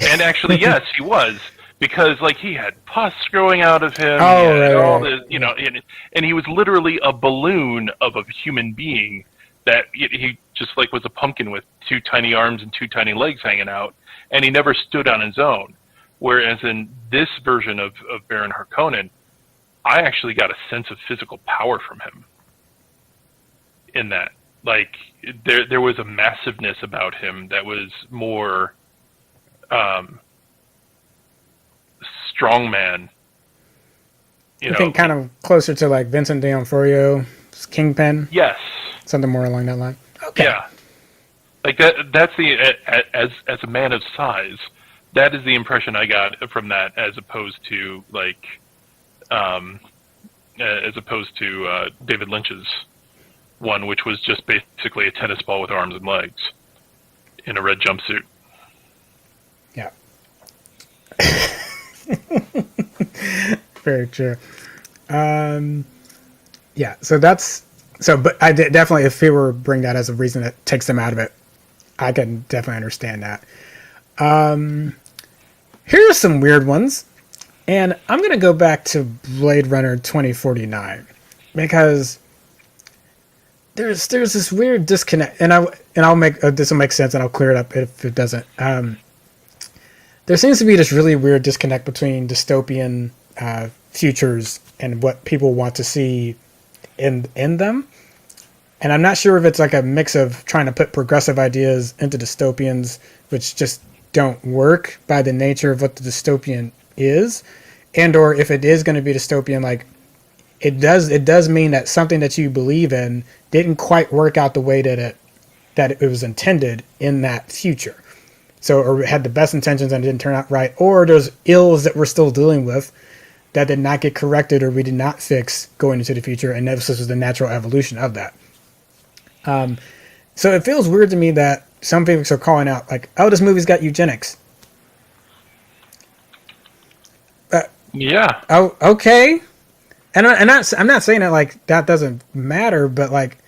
And actually, yes, he was, because he had pus growing out of him. And he was literally a balloon of a human being that he just was a pumpkin with 2 tiny arms and 2 tiny legs hanging out, and he never stood on his own. Whereas in this version of Baron Harkonnen, I actually got a sense of physical power from him in that. There was a massiveness about him that was more strongman. I think kind of closer to Vincent D'Onofrio's Kingpin. Yes. Something more along that line. Okay. Yeah. That's the as a man of size, that is the impression I got from that, as opposed to David Lynch's one, which was just basically a tennis ball with arms and legs in a red jumpsuit. Yeah. Very true. Yeah, but I definitely, if he were to bring that as a reason that takes them out of it, I can definitely understand that. Here are some weird ones. And I'm going to go back to Blade Runner 2049 because there's this weird disconnect, and I'll make this will make sense, and I'll clear it up if it doesn't. There seems to be this really weird disconnect between dystopian futures and what people want to see in them. And I'm not sure if it's like a mix of trying to put progressive ideas into dystopians, which just don't work by the nature of what the dystopian is, and or if it is going to be dystopian, like it does mean that something that you believe in didn't quite work out the way that it was intended in that future. So, or it had the best intentions and it didn't turn out right, or there's ills that we're still dealing with that did not get corrected or we did not fix going into the future, and this was the natural evolution of that. So it feels weird to me that some people are calling out like, "Oh, this movie's got eugenics." Yeah. Oh, okay. And I'm not saying that like that doesn't matter, but like,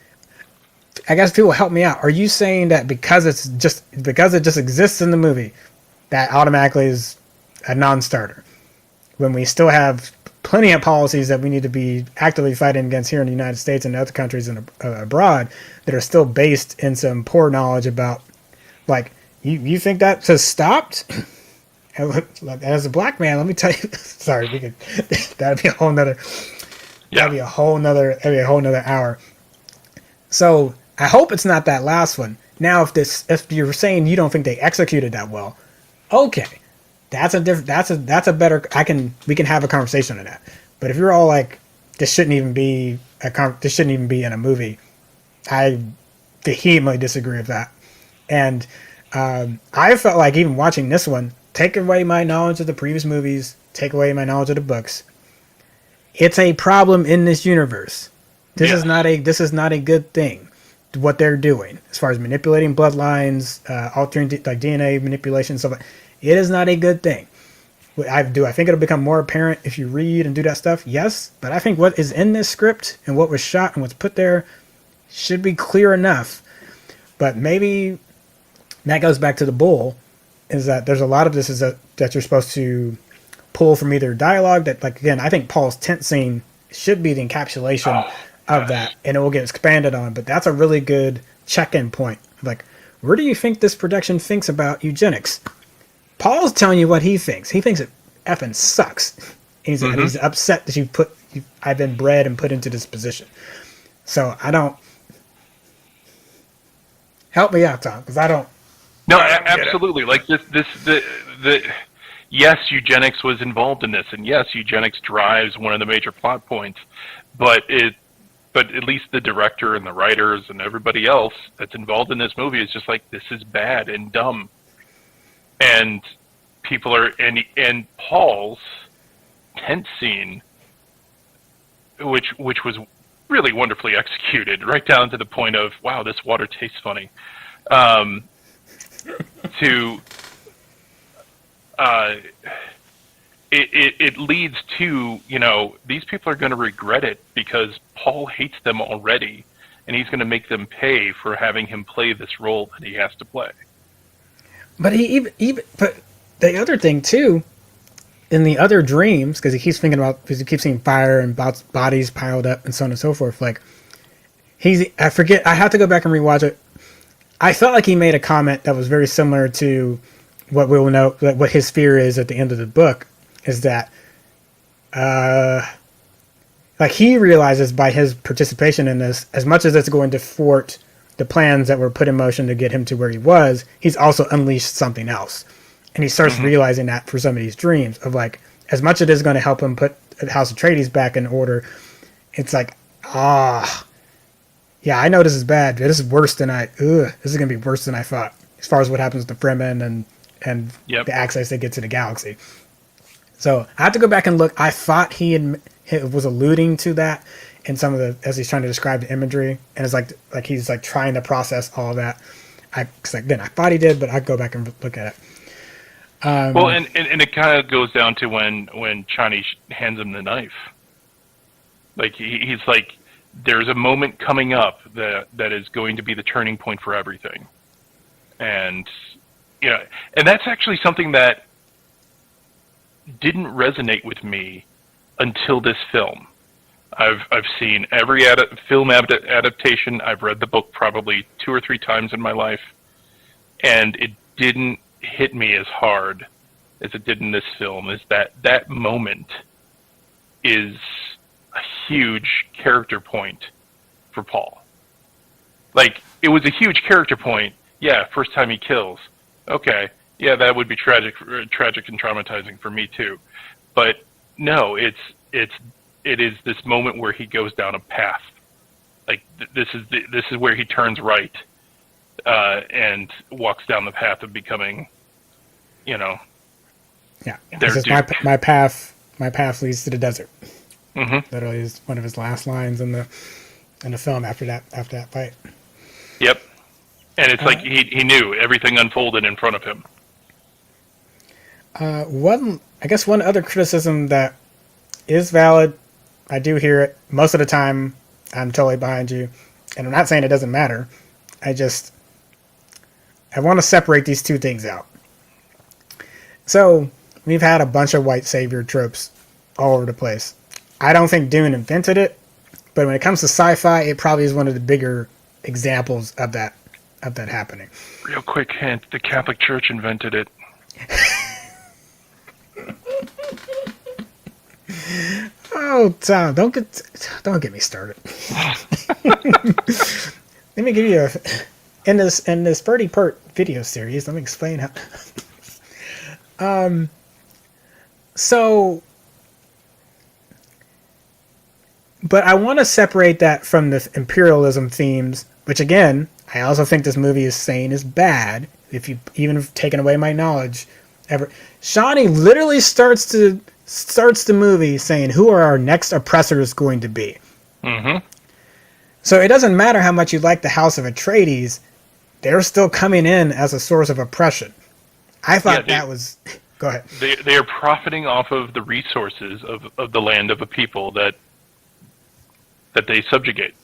I guess people help me out. Are you saying that because it just exists in the movie, that automatically is a non-starter, when we still have plenty of policies that we need to be actively fighting against here in the United States and other countries and abroad that are still based in some poor knowledge about, like, you think that just stopped? As a black man, let me tell you. Sorry, that'd be a whole nother. Yeah. That'd be a whole nother hour. So I hope it's not that last one. Now, if you're saying you don't think they executed that well, okay, that's a better. We can have a conversation on that. But if you're all like, this shouldn't even be in a movie, I vehemently disagree with that. And I felt like even watching this one, take away my knowledge of the previous movies, take away my knowledge of the books. It's a problem in this universe. This is not a good thing. What they're doing as far as manipulating bloodlines, altering like DNA manipulation, stuff. It is not a good thing. I think it'll become more apparent if you read and do that stuff. Yes, but I think what is in this script and what was shot and what's put there should be clear enough. But maybe that goes back to the bull, is that there's a lot of this that you're supposed to pull from either dialogue that, like, again, I think Paul's tent scene should be the encapsulation of that, and it will get expanded on. But that's a really good check-in point. Like, where do you think this production thinks about eugenics? Paul's telling you what he thinks. He thinks it effing sucks. And he's upset that I've been bred and put into this position. So I don't. Help me out, Tom, because I don't. No, absolutely. Like yes, eugenics was involved in this, and yes, eugenics drives one of the major plot points. But at least the director and the writers and everybody else that's involved in this movie is just like, this is bad and dumb. And people are, and Paul's tent scene, which was really wonderfully executed, right down to the point of, wow, this water tastes funny. It leads to, these people are going to regret it because Paul hates them already, and he's going to make them pay for having him play this role that he has to play. But but the other thing too, in the other dreams, because he keeps seeing fire and bodies piled up and so on and so forth. Like I forget. I have to go back and rewatch it. I felt like he made a comment that was very similar to what we'll know, like what his fear is at the end of the book, is that, like, he realizes by his participation in this, as much as it's going to thwart the plans that were put in motion to get him to where he was, he's also unleashed something else. And he starts realizing that for some of these dreams of, like, as much as it is going to help him put House Atreides back in order, it's like, yeah, I know this is bad, but this is worse than this is going to be worse than I thought, as far as what happens to Fremen and the access they get to the galaxy. So I have to go back and look. I thought he was alluding to that in some of as he's trying to describe the imagery, and it's like he's like trying to process all of that. I thought he did, but I go back and look at it. Well, and it kind of goes down to when Chani hands him the knife. Like he's like, there's a moment coming up that is going to be the turning point for everything, and and that's actually something that didn't resonate with me until this film. I've seen every film adaptation. I've read the book probably 2 or 3 times in my life, and it didn't hit me as hard as it did in this film. Is that moment is a huge character point for Paul. Like, it was a huge character point. Yeah, first time he kills. Okay, yeah, that would be tragic and traumatizing for me too. But no, it is this moment where he goes down a path. Like, this is where he turns right and walks down the path of becoming, Yeah, this is my path. My path leads to the desert. Mm-hmm. Literally is one of his last lines in the film after that fight. Yep. And it's like he knew everything unfolded in front of him. One other criticism that is valid, I do hear it most of the time. I'm totally behind you, and I'm not saying it doesn't matter. I want to separate these two things out. So we've had a bunch of white savior tropes all over the place. I don't think Dune invented it, but when it comes to sci-fi, it probably is one of the bigger examples of that happening. Real quick hint: the Catholic Church invented it. Oh, Tom, don't get me started. Let me give you in this Birdie Pert video series. Let me explain how. But I want to separate that from the imperialism themes, which again, I also think this movie is saying is bad. If you even have taken away my knowledge, Shawnee literally starts the movie saying, "Who are our next oppressors going to be?" Mm-hmm. So it doesn't matter how much you like the House of Atreides, they're still coming in as a source of oppression. I thought that was. Go ahead. They are profiting off of the resources of the land of a people that they subjugate.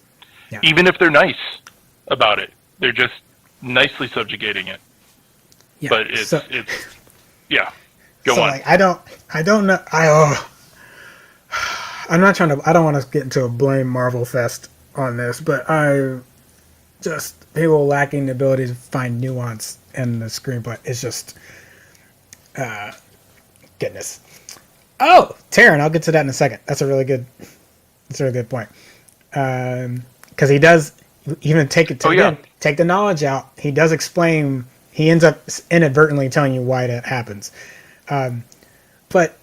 Yeah. Even if they're nice about it, they're just nicely subjugating it. Yeah. But it's yeah. Go on. Like, I don't know. I'm not trying to. I don't want to get into a blame Marvel fest on this, but people lacking the ability to find nuance in the screenplay. It's just, goodness. Oh, Taron, I'll get to that in a second. That's a really good point. Because he does even take the knowledge out. He does explain. He ends up inadvertently telling you why that happens. But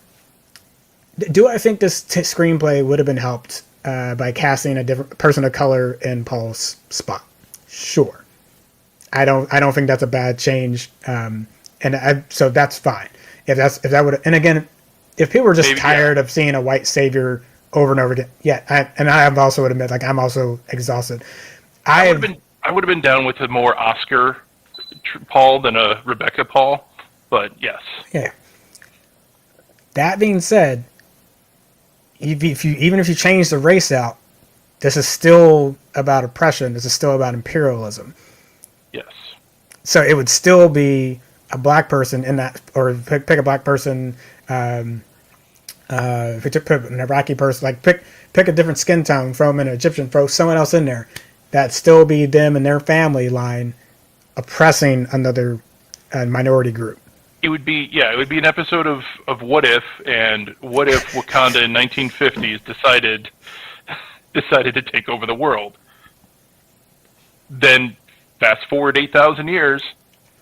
do I think this screenplay would have been helped by casting a different person of color in Paul's spot? Sure. I don't think that's a bad change. So that's fine. If that would, and again, if people were just tired of seeing a white savior over and over again, I also would admit, like, I'm also exhausted. I would have been down with a more Oscar Paul than a Rebecca Paul, but yes. Yeah. That being said, if you change the race out, this is still about oppression. This is still about imperialism. Yes. So it would still be a black person in that, or pick a black person. If you put an Iraqi person, like pick a different skin tone, throw them in an Egyptian, throw someone else in there. That'd still be them and their family line oppressing another minority group. It would be an episode of What If, and what if Wakanda in 1950s decided to take over the world. Then fast forward 8,000 years,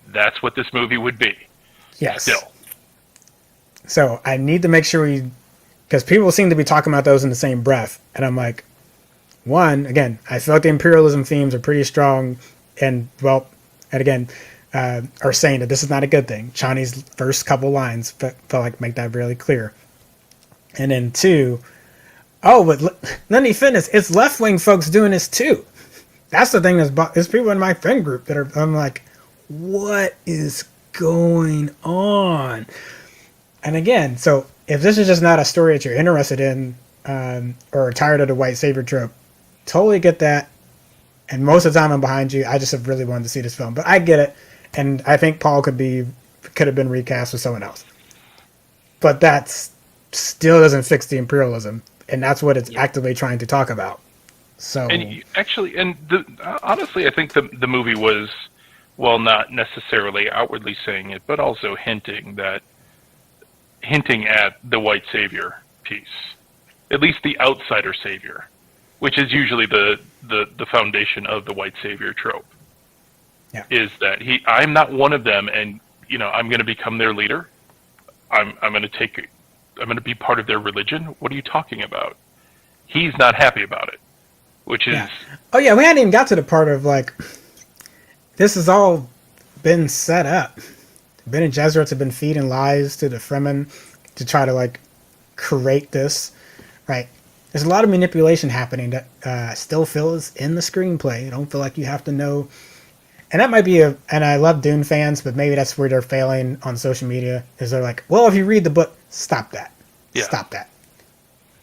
that's what this movie would be. Yes. Still. So I need to make sure because people seem to be talking about those in the same breath, and I'm like, again, I feel like the imperialism themes are pretty strong, and again, are saying that this is not a good thing. Chani's first couple lines felt like make that really clear. And then 2, but let me finish. It's left-wing folks doing this too. That's the thing there's people in my friend group that I'm like, what is going on? And again, so if this is just not a story that you're interested in, or tired of the white savior trope, totally get that. And most of the time I'm behind you. I just have really wanted to see this film, but I get it. And I think Paul could have been recast with someone else. but that's still doesn't fix the imperialism, and that's what it's actively trying to talk about. So, and actually, honestly, I think the movie was, well, not necessarily outwardly saying it, but also hinting at the white savior piece, at least the outsider savior, which is usually the foundation of the white savior trope. Yeah. Is that I'm not one of them, and I'm going to become their leader. I'm going to be part of their religion. What are you talking about? He's not happy about it, which is oh yeah, we hadn't even got to the part of like this has all been set up. Bene Gesserits have been feeding lies to the Fremen to try to like create this, right? There's a lot of manipulation happening that I still feel is in the screenplay. I don't feel like you have to know. And that might be and I love Dune fans, but maybe that's where they're failing on social media, is they're like, well, if you read the book, stop that. Yeah. Stop that.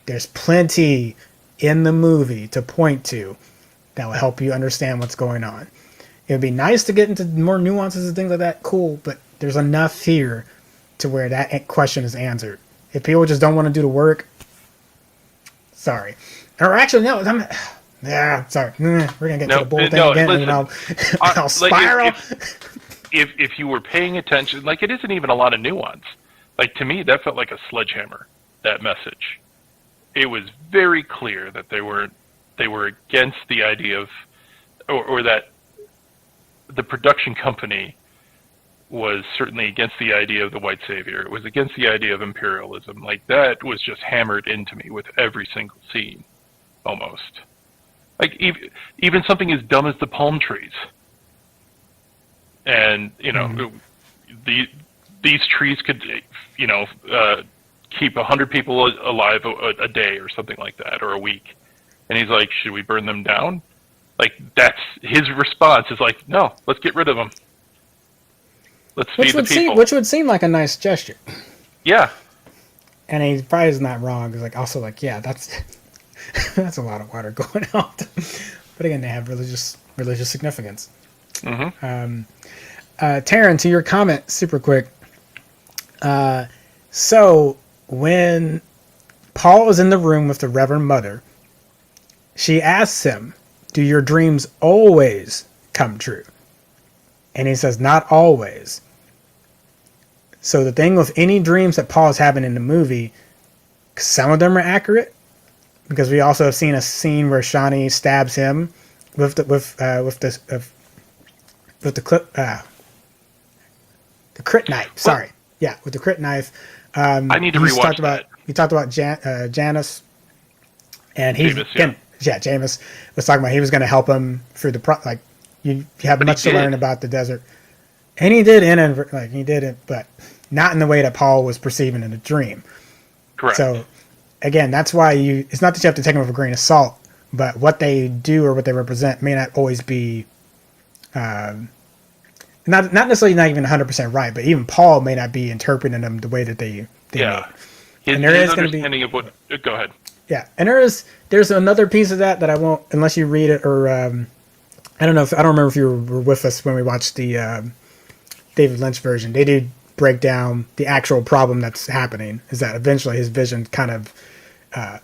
There's plenty in the movie to point to that will help you understand what's going on. It would be nice to get into more nuances and things like that, cool, but there's enough here to where that question is answered. If people just don't want to do the work, sorry. Or actually, no, sorry. We're going to get to the bull thing again, listen, and I'll spiral. If you were paying attention, like, it isn't even a lot of nuance. Like, to me, that felt like a sledgehammer, that message. It was very clear that they were against the idea of, or that the production company was certainly against the idea of the white savior. It was against the idea of imperialism. Like, that was just hammered into me with every single scene, almost. Like, even something as dumb as the palm trees. And, these trees could, keep 100 people alive a day or something like that, or a week. And he's like, should we burn them down? Like, that's his response is like, no, let's get rid of them. Let's feed the people. Which would seem like a nice gesture. Yeah. And he probably is not wrong. He's like, also like, yeah, that's a lot of water going out. But again, they have religious significance. Mm-hmm. Taryn, to your comment, super quick. So when Paul is in the room with the Reverend Mother, she asks him, do your dreams always come true? And he says, not always. So the thing with any dreams that Paul's having in the movie, some of them are accurate, because we also have seen a scene where Shani stabs him with the crit knife. Sorry, yeah, with the crit knife. I need to rewatch that. We talked about Janus, and Jameis was talking about he was going to help him through the you have much to learn about the desert, and he did but not in the way that Paul was perceiving in the dream. Correct. So again, that's why it's not that you have to take them with a grain of salt, but what they do or what they represent may not always be not necessarily not even 100% right, but even Paul may not be interpreting them the way that they yeah. His understanding of what. Go ahead. Yeah, and there's another piece of that I won't, unless you read it, or I don't remember if you were with us when we watched the David Lynch version. They did break down the actual problem that's happening. Is that eventually his vision kind of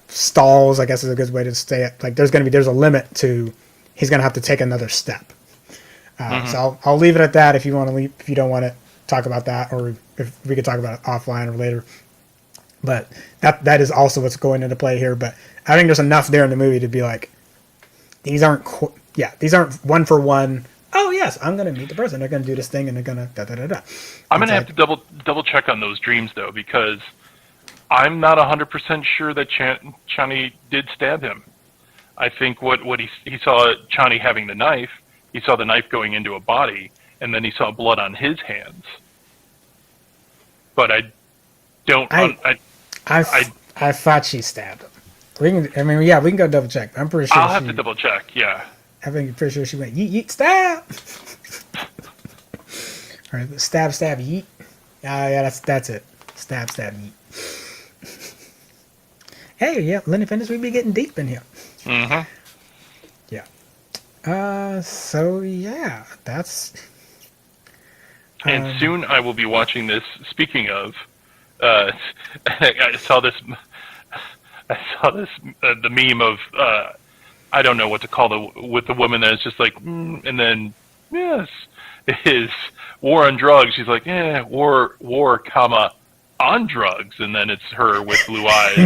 stalls, I guess is a good way to say it. Like there's a limit to, he's gonna have to take another step. So I'll leave it at that if you want to leave, if you don't want to talk about that, or if we could talk about it offline or later. But that is also what's going into play here. But I think there's enough there in the movie to be like, these aren't one for one. Oh yes, I'm gonna meet the person. They're gonna do this thing, and they're gonna da da da da. I'm gonna have to double check on those dreams though, because I'm not 100% sure that Chani did stab him. I think what he saw Chani having the knife. He saw the knife going into a body, and then he saw blood on his hands. But I don't. I thought she stabbed him. We can go double check. I'm pretty sure. I'll have to double check. Yeah. I think pretty sure she went yeet yeet stab. All right, stab yeet. Yeah, that's it. Stab yeet. Hey, yeah, Lenny Fenders, we be getting deep in here. Mm-hmm. Yeah. So yeah, that's. And soon I will be watching this. Speaking of I saw this. The meme of I don't know what to call with the woman that is just like, and then yes, is war on drugs. She's like, war, comma, on drugs, and then it's her with blue eyes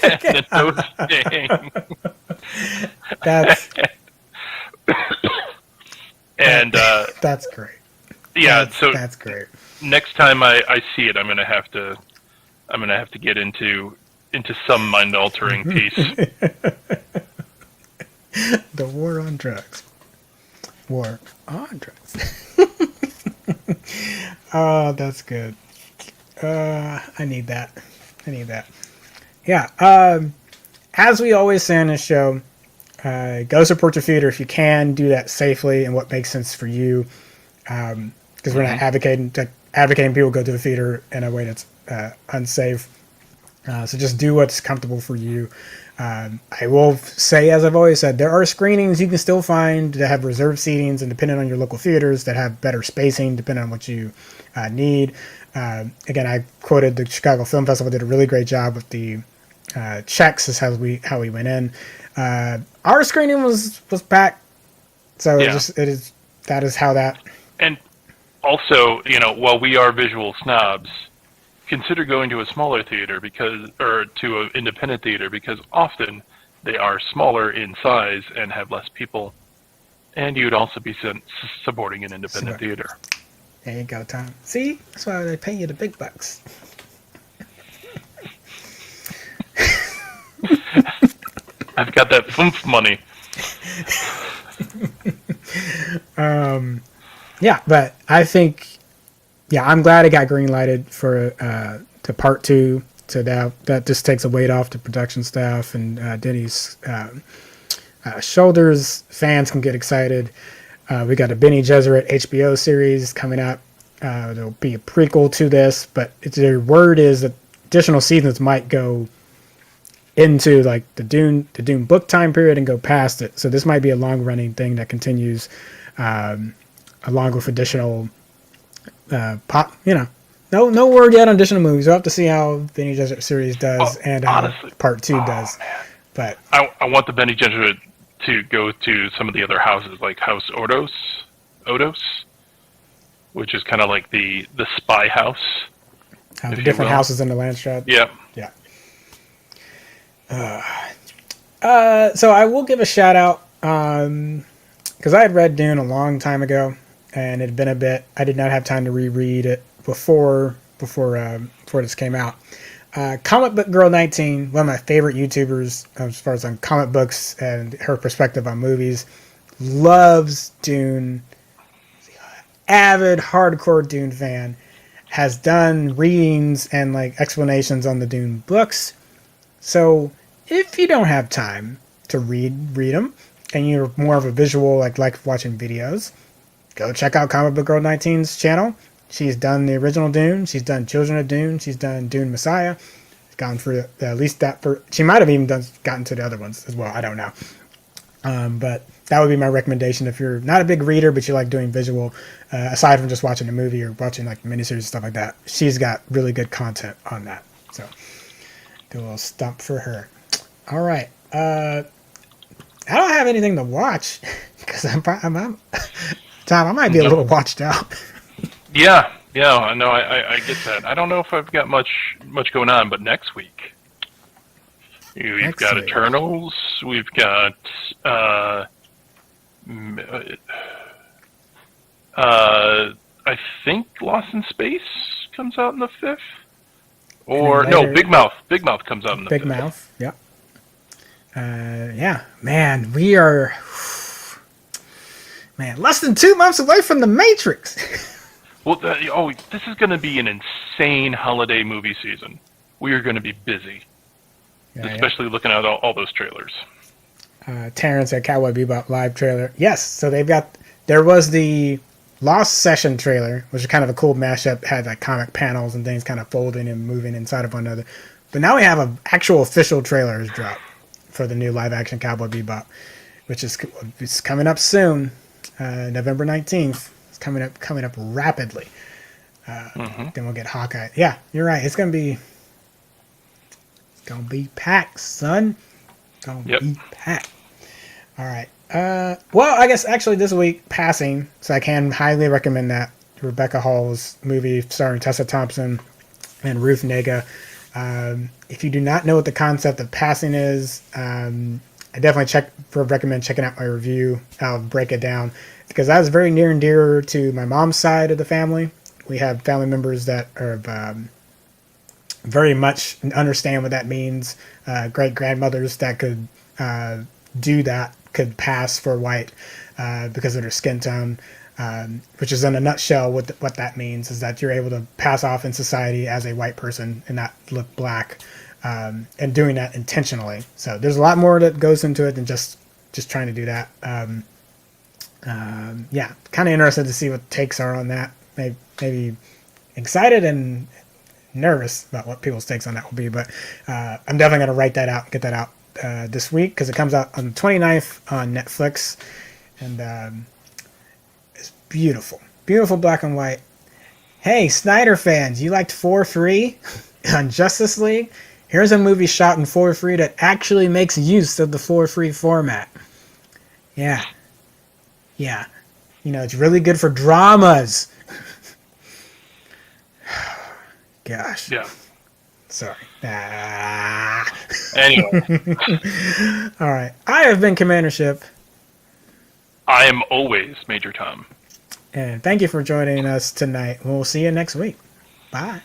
and a nose thing. That's and that's great. Yeah, that's great. Next time I see it, I'm gonna have to get into some mind altering piece. The war on drugs. War on drugs. Oh, that's good. I need that. Yeah. As we always say on this show, go support your theater if you can. Do that safely and what makes sense for you. Because we're not advocating people go to the theater in a way that's unsafe. So just do what's comfortable for you. I will say, as I've always said, there are screenings you can still find that have reserved seatings, and depending on your local theaters, that have better spacing depending on what you need. Again, I quoted the Chicago Film Festival did a really great job with the checks. Is how we went in. Our screening was packed, so that is how that. And also, while we are visual snobs, consider going to a smaller theater or to an independent theater, because often they are smaller in size and have less people, and you'd also be supporting an independent theater. There you go, Tom. See, that's why they pay you the big bucks. I've got that oomph money. Yeah, but I think, I'm glad it got green lighted for to part 2. So that just takes a weight off the production staff and Denny's shoulders. Fans can get excited. We got a Bene Gesserit HBO series coming up. There'll be a prequel to this, but their word is that additional seasons might go into like the Dune book time period and go past it. So this might be a long running thing that continues along with additional no word yet on additional movies. We'll have to see how Bene Gesserit series does and honestly, part 2 does. Man. But I want the Bene Gesserit to go to some of the other houses, like House Odos, which is kind of like the spy house. The different houses in the Landstrat. Yeah. Yeah. So I will give a shout out because I had read Dune a long time ago, and it had been a bit. I did not have time to reread it before this came out. Comic Book Girl 19, one of my favorite YouTubers as far as on comic books and her perspective on movies, loves Dune. Avid hardcore Dune fan, has done readings and like explanations on the Dune books. So if you don't have time to read them and you're more of a visual like watching videos, go check out Comic Book Girl 19's channel. She's done the original Dune. She's done Children of Dune. She's done Dune Messiah. Gone through at least that. She might have even gotten to the other ones as well. I don't know. But that would be my recommendation if you're not a big reader, but you like doing visual, aside from just watching a movie or watching like miniseries and stuff like that. She's got really good content on that. So do a little stump for her. All right. I don't have anything to watch because I'm Tom, I might be a little watched out. Yeah, I know. I get that. I don't know if I've got much going on, but next week we've got Eternals. We've got I think Lost in Space comes out on the 5th. Or no, Big Mouth. Big Mouth comes out on the 5th. Big Mouth. Yeah. Yeah, man, we are less than 2 months away from The Matrix. Well, this is going to be an insane holiday movie season. We are going to be busy, especially looking at all those trailers. Terrence at Cowboy Bebop live trailer. Yes, so there was the Lost Session trailer, which is kind of a cool mashup. Had like comic panels and things kind of folding and moving inside of one another. But now we have an actual official trailer is dropped for the new live action Cowboy Bebop, which is coming up soon, November 19th. It's coming up rapidly. Then we'll get Hawkeye. Yeah, you're right. It's gonna be packed, son. Gonna be packed. All right. Well, I guess actually this week passing, so I can highly recommend that Rebecca Hall's movie starring Tessa Thompson and Ruth Negga. If you do not know what the concept of passing is, I definitely recommend checking out my review. I'll break it down because that was very near and dear to my mom's side of the family. We have family members that are very much understand what that means. Great grandmothers that could do that, could pass for white because of their skin tone, which is in a nutshell what that means is that you're able to pass off in society as a white person and not look black, and doing that intentionally. So there's a lot more that goes into it than just trying to do that. Yeah, kind of interested to see what takes are on that. Maybe excited and nervous about what people's takes on that will be, but I'm definitely going to write that out and get that out this week because it comes out on the 29th on Netflix, and it's beautiful black and white. Hey, Snyder fans, you liked 4:3 on Justice League? Here's a movie shot in 4:3 that actually makes use of the 4:3 format. Yeah, it's really good for dramas. Gosh. Yeah. Sorry. Anyway. All right. I have been Commander Shipp. I am always Major Tom. And thank you for joining us tonight. We'll see you next week. Bye.